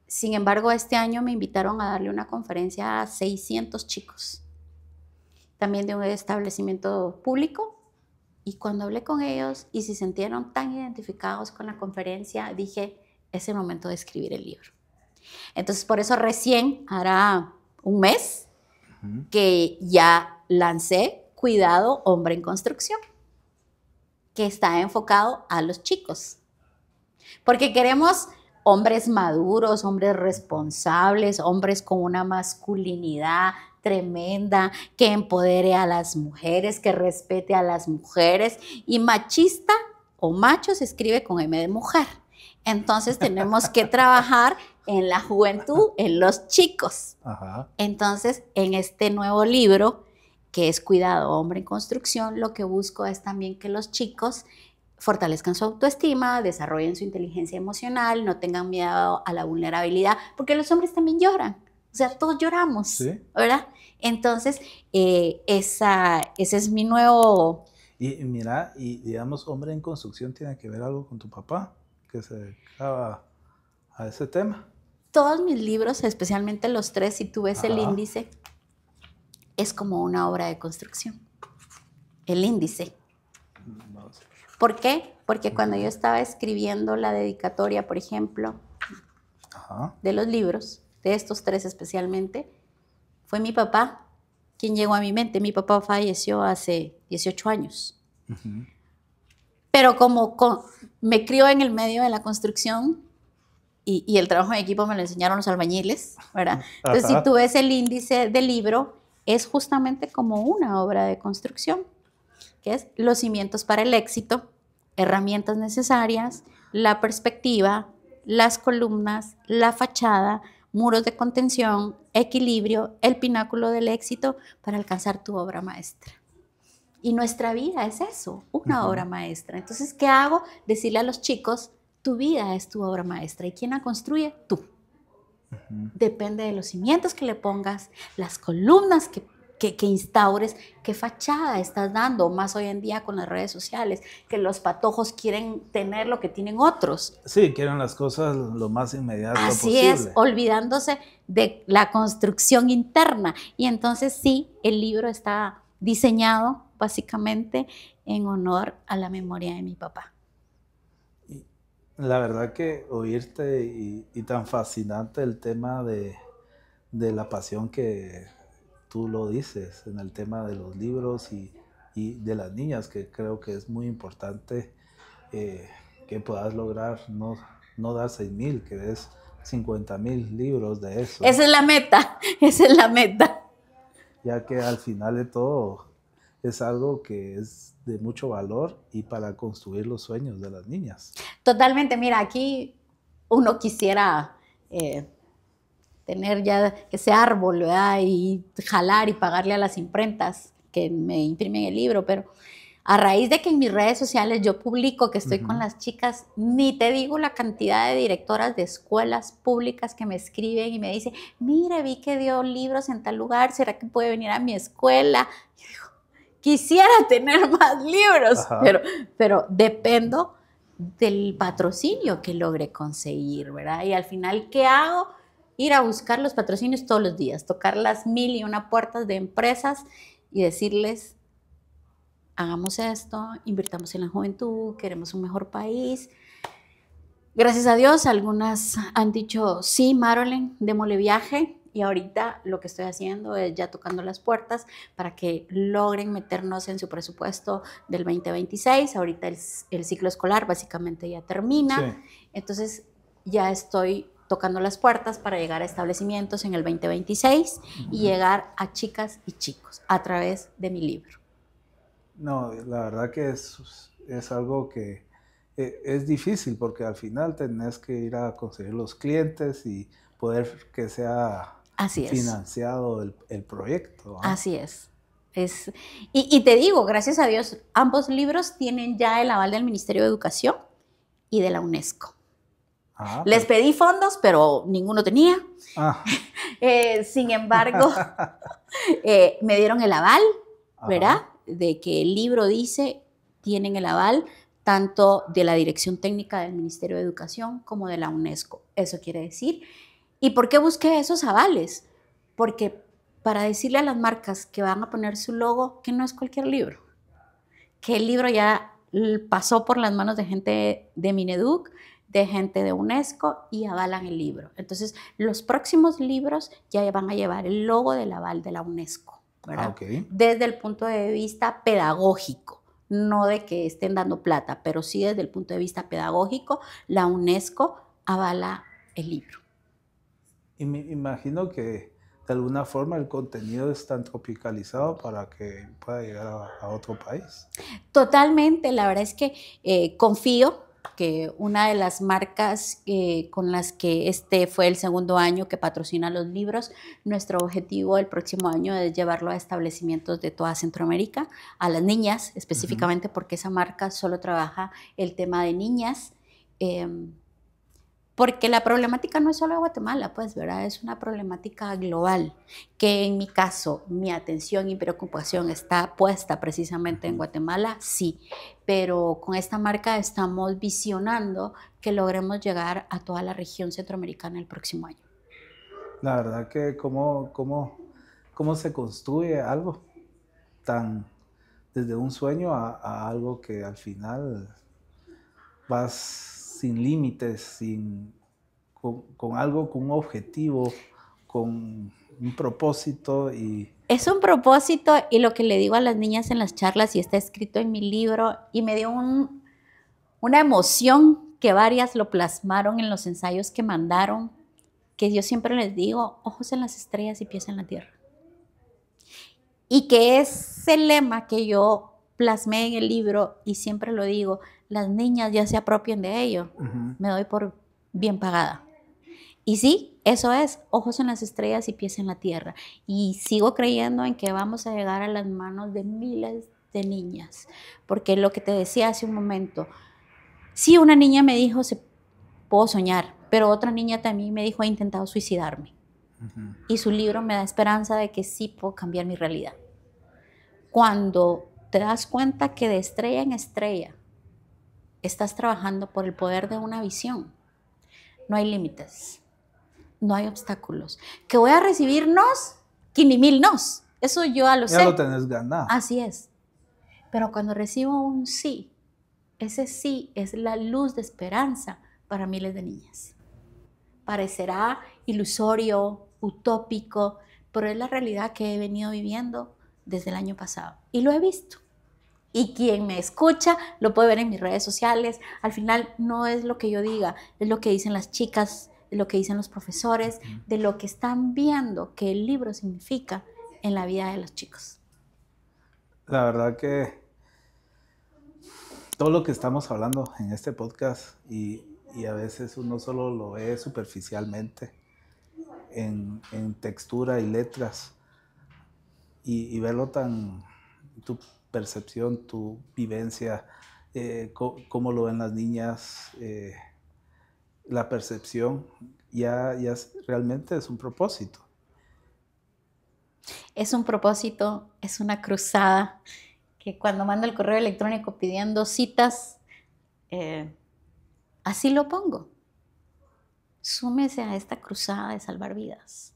Sin embargo, este año me invitaron a darle una conferencia a 600 chicos. también de un establecimiento público. Y cuando hablé con ellos y se sintieron tan identificados con la conferencia, dije, es el momento de escribir el libro. Entonces, por eso recién hará un mes que ya lancé Cuidado, Hombre en Construcción, que está enfocado a los chicos. Porque queremos hombres maduros, hombres responsables, hombres con una masculinidad tremenda, que empodere a las mujeres, que respete a las mujeres. Y machista o macho se escribe con M de mujer. Entonces tenemos que trabajar en la juventud, en los chicos. Ajá. Entonces, en este nuevo libro, que es Cuidado, Hombre en Construcción, lo que busco es también que los chicos fortalezcan su autoestima, desarrollen su inteligencia emocional, no tengan miedo a la vulnerabilidad, porque los hombres también lloran. O sea, todos lloramos, ¿sí? ¿Verdad? Entonces, ese es mi nuevo... Y mira, y digamos, Hombre en Construcción tiene que ver algo con tu papá, que se dedicaba a ese tema. Todos mis libros, especialmente los 3, si tú ves el índice, es como una obra de construcción. El índice. No sé. ¿Por qué? Porque cuando yo estaba escribiendo la dedicatoria, por ejemplo, de los libros, de estos 3 especialmente, fue mi papá quien llegó a mi mente. Mi papá falleció hace 18 años. Pero como me crió en el medio de la construcción y el trabajo en equipo me lo enseñaron los albañiles, ¿verdad? Entonces, si tú ves el índice del libro, es justamente como una obra de construcción, que es los cimientos para el éxito, herramientas necesarias, la perspectiva, las columnas, la fachada, muros de contención, equilibrio, el pináculo del éxito para alcanzar tu obra maestra. Y nuestra vida es eso, una obra maestra. Entonces, ¿qué hago? Decirle a los chicos, tu vida es tu obra maestra. ¿Y quién la construye? Tú. Depende de los cimientos que le pongas, las columnas que instaures, qué fachada estás dando, más hoy en día con las redes sociales, que los patojos quieren tener lo que tienen otros. Sí, quieren las cosas lo más inmediato Así posible. es, olvidándose de la construcción interna. Y entonces sí, el libro está diseñado básicamente en honor a la memoria de mi papá. La verdad que oírte y tan fascinante el tema de la pasión que tú lo dices en el tema de los libros y de las niñas, que creo que es muy importante que puedas lograr no dar 6,000, que des 50,000 libros de eso. Esa es la meta, esa es la meta. Ya que al final de todo es algo que es de mucho valor y para construir los sueños de las niñas. Totalmente, mira, aquí uno quisiera tener ya ese árbol, ¿verdad? Y jalar y pagarle a las imprentas que me imprimen el libro, pero a raíz de que en mis redes sociales yo publico que estoy con las chicas, ni te digo la cantidad de directoras de escuelas públicas que me escriben y me dicen, mire, vi que dio libros en tal lugar, ¿será que puede venir a mi escuela? Yo digo, quisiera tener más libros, pero dependo del patrocinio que logre conseguir, ¿verdad? Y al final, ¿qué hago? Ir a buscar los patrocinios todos los días, tocar las 1001 puertas de empresas y decirles, hagamos esto, invirtamos en la juventud, queremos un mejor país. Gracias a Dios, algunas han dicho, sí, Marilyn, démosle viaje. Y ahorita lo que estoy haciendo es ya tocando las puertas para que logren meternos en su presupuesto del 2026. Ahorita el ciclo escolar básicamente ya termina. Sí. Entonces ya estoy tocando las puertas para llegar a establecimientos en el 2026 y llegar a chicas y chicos a través de mi libro. No, la verdad que es algo que es difícil porque al final tenés que ir a conseguir los clientes y poder que sea financiado el proyecto, ¿no? Así es. Y te digo, gracias a Dios, ambos libros tienen ya el aval del Ministerio de Educación y de la UNESCO. Les pedí fondos, pero ninguno tenía. Sin embargo, me dieron el aval, ¿verdad? De que el libro dice, tienen el aval tanto de la Dirección Técnica del Ministerio de Educación como de la UNESCO. Eso quiere decir. ¿Y por qué busqué esos avales? Porque para decirle a las marcas que van a poner su logo que no es cualquier libro, que el libro ya pasó por las manos de gente de Mineduc, de gente de UNESCO y avalan el libro. Entonces, los próximos libros ya van a llevar el logo del aval de la UNESCO, ¿verdad? Okay. Desde el punto de vista pedagógico, no de que estén dando plata, pero sí desde el punto de vista pedagógico, la UNESCO avala el libro. Y me imagino que de alguna forma el contenido es tan tropicalizado para que pueda llegar a otro país. Totalmente, la verdad es que confío que una de las marcas con las que este fue el segundo año que patrocina los libros, nuestro objetivo el próximo año es llevarlo a establecimientos de toda Centroamérica, a las niñas específicamente, porque esa marca solo trabaja el tema de niñas. Porque la problemática no es solo de Guatemala, pues, ¿verdad? Es una problemática global, que en mi caso, mi atención y preocupación está puesta precisamente en Guatemala, sí, pero con esta marca estamos visionando que logremos llegar a toda la región centroamericana el próximo año. La verdad que cómo se construye algo tan desde un sueño a algo que al final vas sin límites, con algo, con un objetivo, con un propósito. Es un propósito y lo que le digo a las niñas en las charlas y está escrito en mi libro y me dio una emoción que varias lo plasmaron en los ensayos que mandaron, que yo siempre les digo, ojos en las estrellas y pies en la tierra. Y que ese lema que yo plasmé en el libro y siempre lo digo, las niñas ya se apropien de ello, me doy por bien pagada. Y sí, eso es, ojos en las estrellas y pies en la tierra. Y sigo creyendo en que vamos a llegar a las manos de miles de niñas. Porque lo que te decía hace un momento, sí, una niña me dijo, puedo soñar, pero otra niña también me dijo, he intentado suicidarme. Y su libro me da esperanza de que sí puedo cambiar mi realidad. Cuando te das cuenta que de estrella en estrella estás trabajando por el poder de una visión, no hay límites. No hay obstáculos. Que voy a recibir nos, que ni mil nos. Eso yo ya lo sé. Ya lo tenés ganado. Así es. Pero cuando recibo un sí, ese sí es la luz de esperanza para miles de niñas. Parecerá ilusorio, utópico, pero es la realidad que he venido viviendo desde el año pasado. Y lo he visto. Y quien me escucha lo puede ver en mis redes sociales. Al final no es lo que yo diga, es lo que dicen las chicas, de lo que dicen los profesores, de lo que están viendo que el libro significa en la vida de los chicos. La verdad que todo lo que estamos hablando en este podcast y a veces uno solo lo ve superficialmente en textura y letras y verlo tan, tu percepción, tu vivencia, cómo lo ven las niñas, la percepción, ya realmente es un propósito. Es un propósito, es una cruzada, que cuando mando el correo electrónico pidiendo citas, así lo pongo. Súmese a esta cruzada de salvar vidas,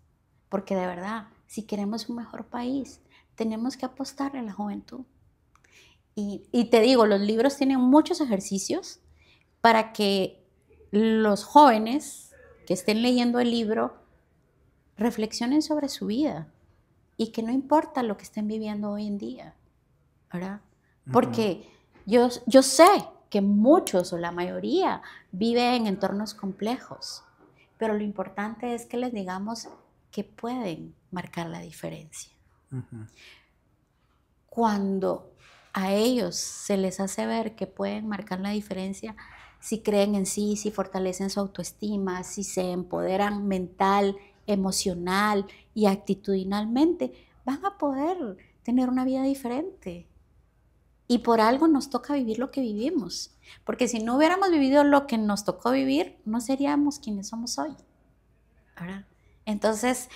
porque de verdad, si queremos un mejor país, tenemos que apostarle a la juventud. Y te digo, los libros tienen muchos ejercicios para que los jóvenes que estén leyendo el libro reflexionen sobre su vida y que no importa lo que estén viviendo hoy en día, ¿verdad? Porque yo sé que muchos o la mayoría viven en entornos complejos, pero lo importante es que les digamos que pueden marcar la diferencia. Cuando a ellos se les hace ver que pueden marcar la diferencia, si creen en sí, si fortalecen su autoestima, si se empoderan mental, emocional y actitudinalmente, van a poder tener una vida diferente. Y por algo nos toca vivir lo que vivimos, porque si no hubiéramos vivido lo que nos tocó vivir, no seríamos quienes somos hoy, ¿verdad? Entonces,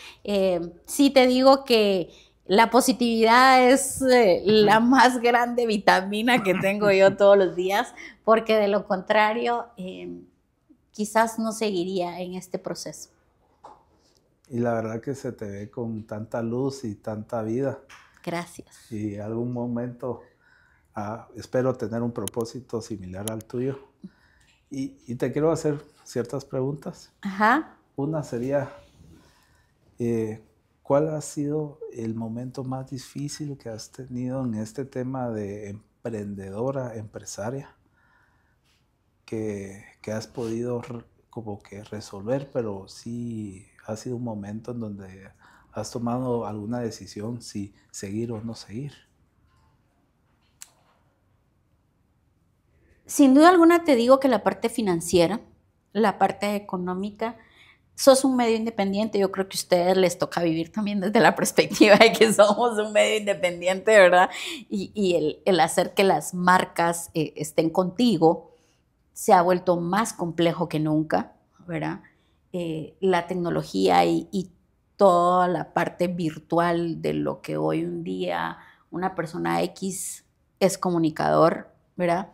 sí te digo que la positividad es la más grande vitamina que tengo yo todos los días, porque de lo contrario, quizás no seguiría en este proceso. Y la verdad que se te ve con tanta luz y tanta vida. Gracias. Y algún momento espero tener un propósito similar al tuyo. Y te quiero hacer ciertas preguntas. Ajá. Una sería, ¿cuál ha sido el momento más difícil que has tenido en este tema de emprendedora, empresaria, que has podido como que resolver, pero sí ha sido un momento en donde has tomado alguna decisión si seguir o no seguir? Sin duda alguna te digo que la parte financiera, la parte económica, sos un medio independiente. Yo creo que a ustedes les toca vivir también desde la perspectiva de que somos un medio independiente, ¿verdad? Y el hacer que las marcas estén contigo se ha vuelto más complejo que nunca, ¿verdad? La tecnología y toda la parte virtual de lo que hoy un día una persona X es comunicador, ¿verdad?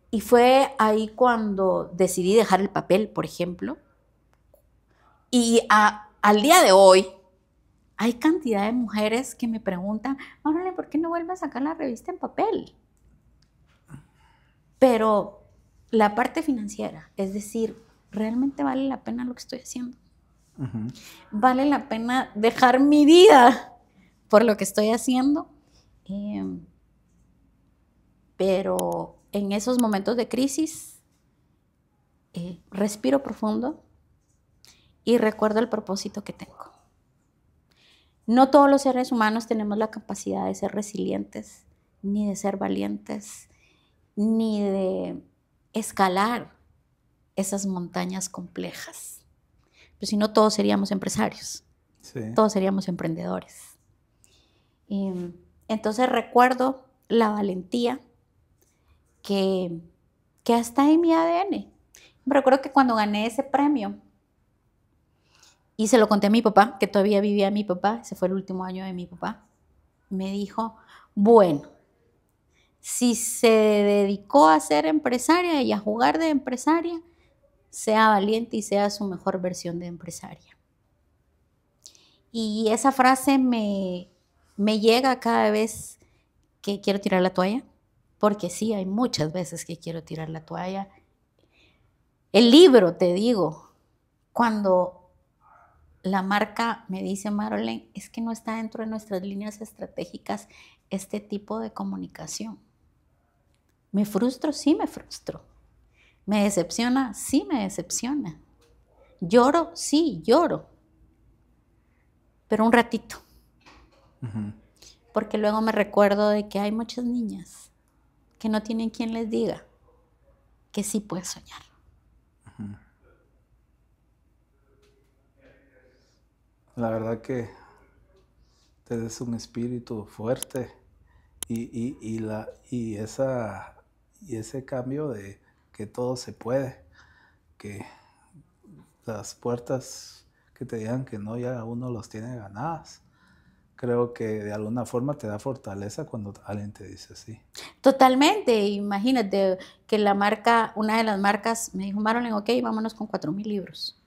Y fue ahí cuando decidí dejar el papel, por ejemplo. Y al día de hoy hay cantidad de mujeres que me preguntan, órale, ¿por qué no vuelves a sacar la revista en papel? Pero la parte financiera, es decir, ¿realmente vale la pena lo que estoy haciendo? Uh-huh. ¿Vale la pena dejar mi vida por lo que estoy haciendo? Pero en esos momentos de crisis, respiro profundo y recuerdo el propósito que tengo. No todos los seres humanos tenemos la capacidad de ser resilientes, ni de ser valientes, ni de escalar esas montañas complejas. Pero si no, todos seríamos empresarios, Sí. todos seríamos emprendedores. Entonces recuerdo la valentía que está en mi ADN. Me recuerdo que cuando gané ese premio, y se lo conté a mi papá, que todavía vivía mi papá, ese fue el último año de mi papá, me dijo, bueno, si se dedicó a ser empresaria y a jugar de empresaria, sea valiente y sea su mejor versión de empresaria. Y esa frase me llega cada vez que quiero tirar la toalla, porque sí, hay muchas veces que quiero tirar la toalla. El libro, te digo, cuando la marca me dice, Marolene, es que no está dentro de nuestras líneas estratégicas este tipo de comunicación. ¿Me frustro? Sí, me frustro. ¿Me decepciona? Sí, me decepciona. ¿Lloro? Sí, lloro. Pero un ratito. Uh-huh. Porque luego me recuerdo de que hay muchas niñas que no tienen quien les diga que sí pueden soñar. Uh-huh. La verdad que tienes un espíritu fuerte y ese cambio de que todo se puede, que las puertas que te digan que no, ya uno los tiene ganadas. Creo que de alguna forma te da fortaleza cuando alguien te dice así. Totalmente, imagínate que una de las marcas me dijo, Marolene, ok, vámonos con 4,000 libros.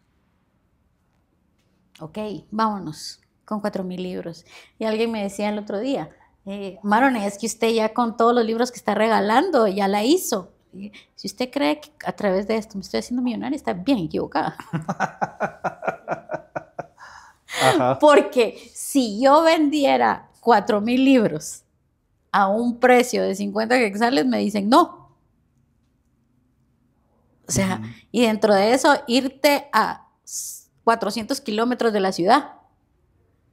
Ok, vámonos con 4,000 libros. Y alguien me decía el otro día, Marolene, es que usted ya con todos los libros que está regalando, ya la hizo. Y si usted cree que a través de esto me estoy haciendo millonaria, está bien equivocada. Ajá. Porque si yo vendiera 4,000 libros a un precio de 50 quetzales, me dicen no. O sea, y dentro de eso, irte a 400 kilómetros de la ciudad,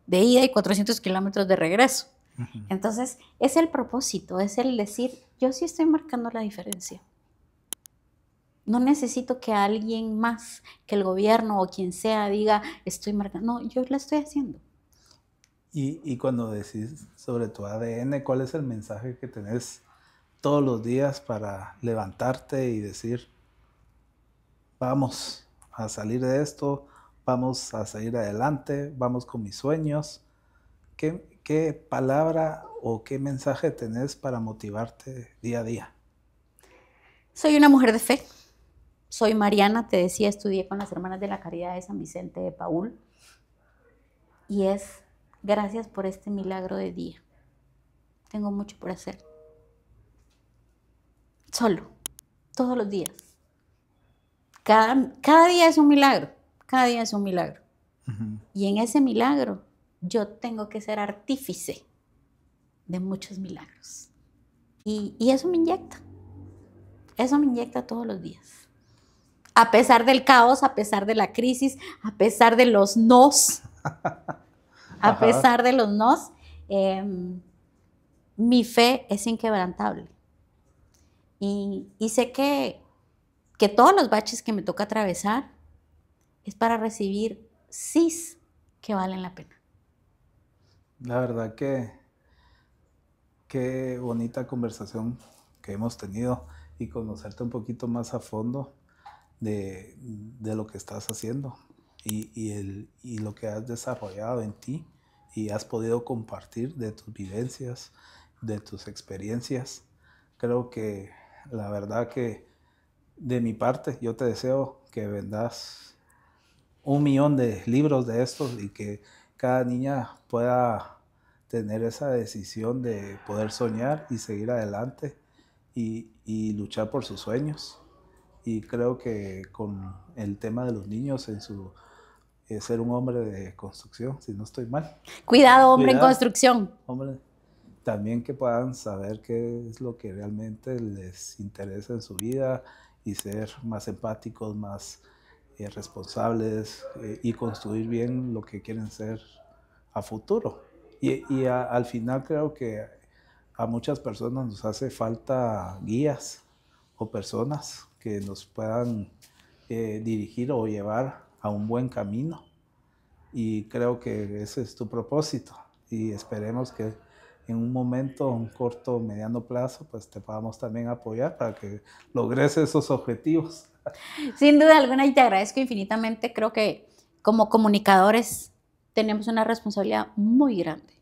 de ida y 400 kilómetros de regreso. Entonces, es el propósito, es el decir, yo sí estoy marcando la diferencia. No necesito que alguien más, que el gobierno o quien sea diga, estoy marcando. No, yo la estoy haciendo. Y cuando decís sobre tu ADN, ¿cuál es el mensaje que tenés todos los días para levantarte y decir, vamos a salir de esto, vamos a seguir adelante, vamos con mis sueños? ¿Qué palabra o qué mensaje tenés para motivarte día a día? Soy una mujer de fe. Soy Mariana, te decía, estudié con las Hermanas de la Caridad de San Vicente de Paúl. Y es gracias por este milagro de día. Tengo mucho por hacer. Solo, todos los días. Cada día es un milagro. Cada día es un milagro. Y en ese milagro yo tengo que ser artífice de muchos milagros. Y eso me inyecta. Eso me inyecta todos los días. A pesar del caos, a pesar de la crisis, a pesar de los nos, a pesar de los nos, mi fe es inquebrantable. Y sé que todos los baches que me toca atravesar es para recibir sís que valen la pena. La verdad que qué bonita conversación que hemos tenido y conocerte un poquito más a fondo de lo que estás haciendo y lo que has desarrollado en ti y has podido compartir de tus vivencias, de tus experiencias. Creo que la verdad que de mi parte yo te deseo que vendas 1.000.000 de libros de estos y que cada niña pueda tener esa decisión de poder soñar y seguir adelante y luchar por sus sueños. Y creo que con el tema de los niños en su ser un hombre de construcción, si no estoy mal. Cuidado, hombre en construcción. Hombre, también que puedan saber qué es lo que realmente les interesa en su vida y ser más empáticos, más responsables y construir bien lo que quieren ser a futuro. Al final creo que a muchas personas nos hace falta guías o personas que nos puedan dirigir o llevar a un buen camino. Y creo que ese es tu propósito. Y esperemos que en un momento, un corto, mediano plazo, pues te podamos también apoyar para que logres esos objetivos. Sin duda alguna, y te agradezco infinitamente. Creo que como comunicadores tenemos una responsabilidad muy grande.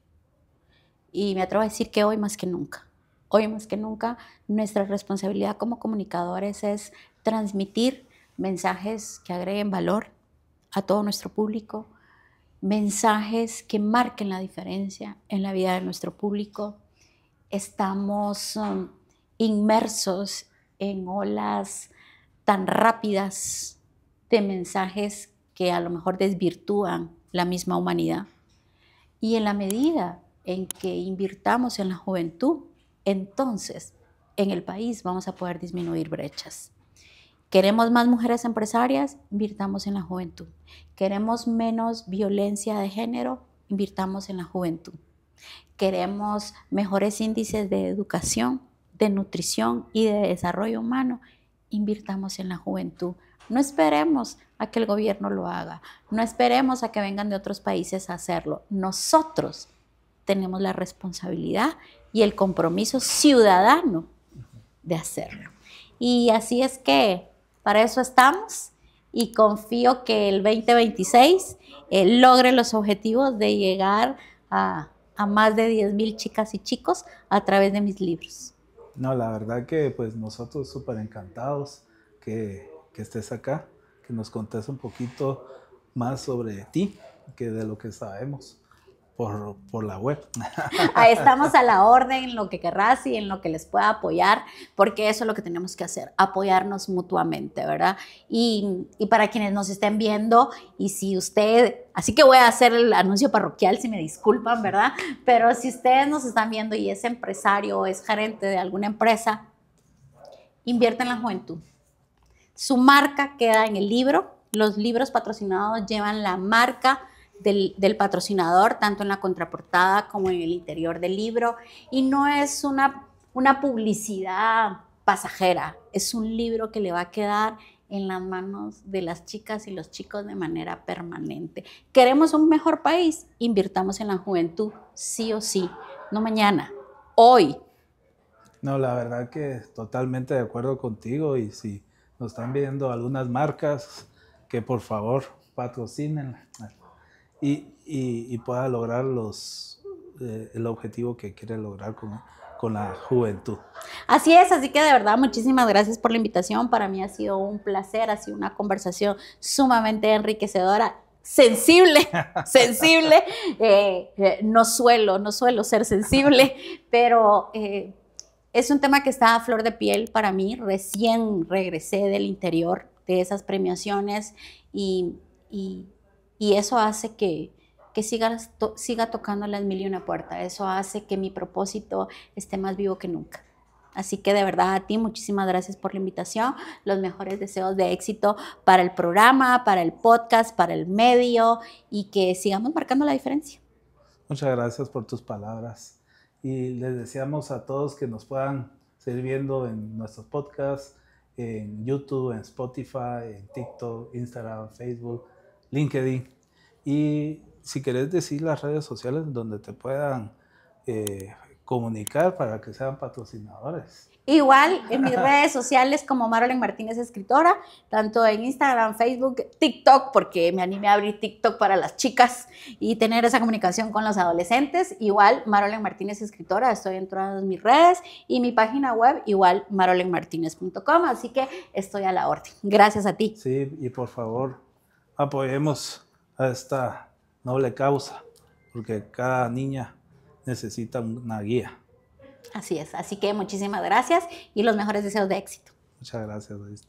Y me atrevo a decir que hoy más que nunca. Hoy más que nunca, nuestra responsabilidad como comunicadores es transmitir mensajes que agreguen valor a todo nuestro público, mensajes que marquen la diferencia en la vida de nuestro público. Estamos inmersos en olas tan rápidas de mensajes que a lo mejor desvirtúan la misma humanidad. Y en la medida en que invirtamos en la juventud, entonces en el país vamos a poder disminuir brechas. ¿Queremos más mujeres empresarias? Invirtamos en la juventud. ¿Queremos menos violencia de género? Invirtamos en la juventud. ¿Queremos mejores índices de educación, de nutrición y de desarrollo humano? Invirtamos en la juventud. No esperemos a que el gobierno lo haga. No esperemos a que vengan de otros países a hacerlo. Nosotros tenemos la responsabilidad y el compromiso ciudadano de hacerlo. Y así es que para eso estamos y confío que el 2026 logre los objetivos de llegar a más de 10,000 chicas y chicos a través de mis libros. No, la verdad que pues nosotros súper encantados que estés acá, que nos contes un poquito más sobre ti que de lo que sabemos por la web. Ahí estamos a la orden en lo que querrás y en lo que les pueda apoyar, porque eso es lo que tenemos que hacer, apoyarnos mutuamente, ¿verdad? Y para quienes nos estén viendo, y si usted, así que voy a hacer el anuncio parroquial, si me disculpan, ¿verdad? Pero si ustedes nos están viendo y es empresario o es gerente de alguna empresa, invierta en la juventud. Su marca queda en el libro, los libros patrocinados llevan la marca del patrocinador, tanto en la contraportada como en el interior del libro, y no es una publicidad pasajera, es un libro que le va a quedar en las manos de las chicas y los chicos de manera permanente. ¿Queremos un mejor país? Invirtamos en la juventud, sí o sí, no mañana, hoy. No, la verdad que totalmente de acuerdo contigo, y si nos están viendo algunas marcas, que por favor patrocinen y pueda lograr el objetivo que quiere lograr con la juventud. Así es, así que de verdad muchísimas gracias por la invitación. Para mí ha sido un placer, ha sido una conversación sumamente enriquecedora. Sensible, sensible, no suelo ser sensible, pero es un tema que está a flor de piel para mí. Recién regresé del interior de esas premiaciones y eso hace que siga tocando las mil y una puertas. Eso hace que mi propósito esté más vivo que nunca. Así que de verdad a ti muchísimas gracias por la invitación, los mejores deseos de éxito para el programa, para el podcast, para el medio y que sigamos marcando la diferencia. Muchas gracias por tus palabras y les deseamos a todos que nos puedan seguir viendo en nuestros podcasts, en YouTube, en Spotify, en TikTok, Instagram, Facebook, LinkedIn y si querés decir las redes sociales donde te puedan comunicar para que sean patrocinadores. Igual en mis redes sociales como Marolyn Martínez Escritora, tanto en Instagram, Facebook, TikTok, porque me animé a abrir TikTok para las chicas y tener esa comunicación con los adolescentes. Igual Marolyn Martínez Escritora, estoy en todas mis redes y mi página web igual marolynmartinez.com, así que estoy a la orden. Gracias a ti. Sí, y por favor apoyemos a esta noble causa, porque cada niña necesita una guía. Así es, así que muchísimas gracias y los mejores deseos de éxito. Muchas gracias, Luis.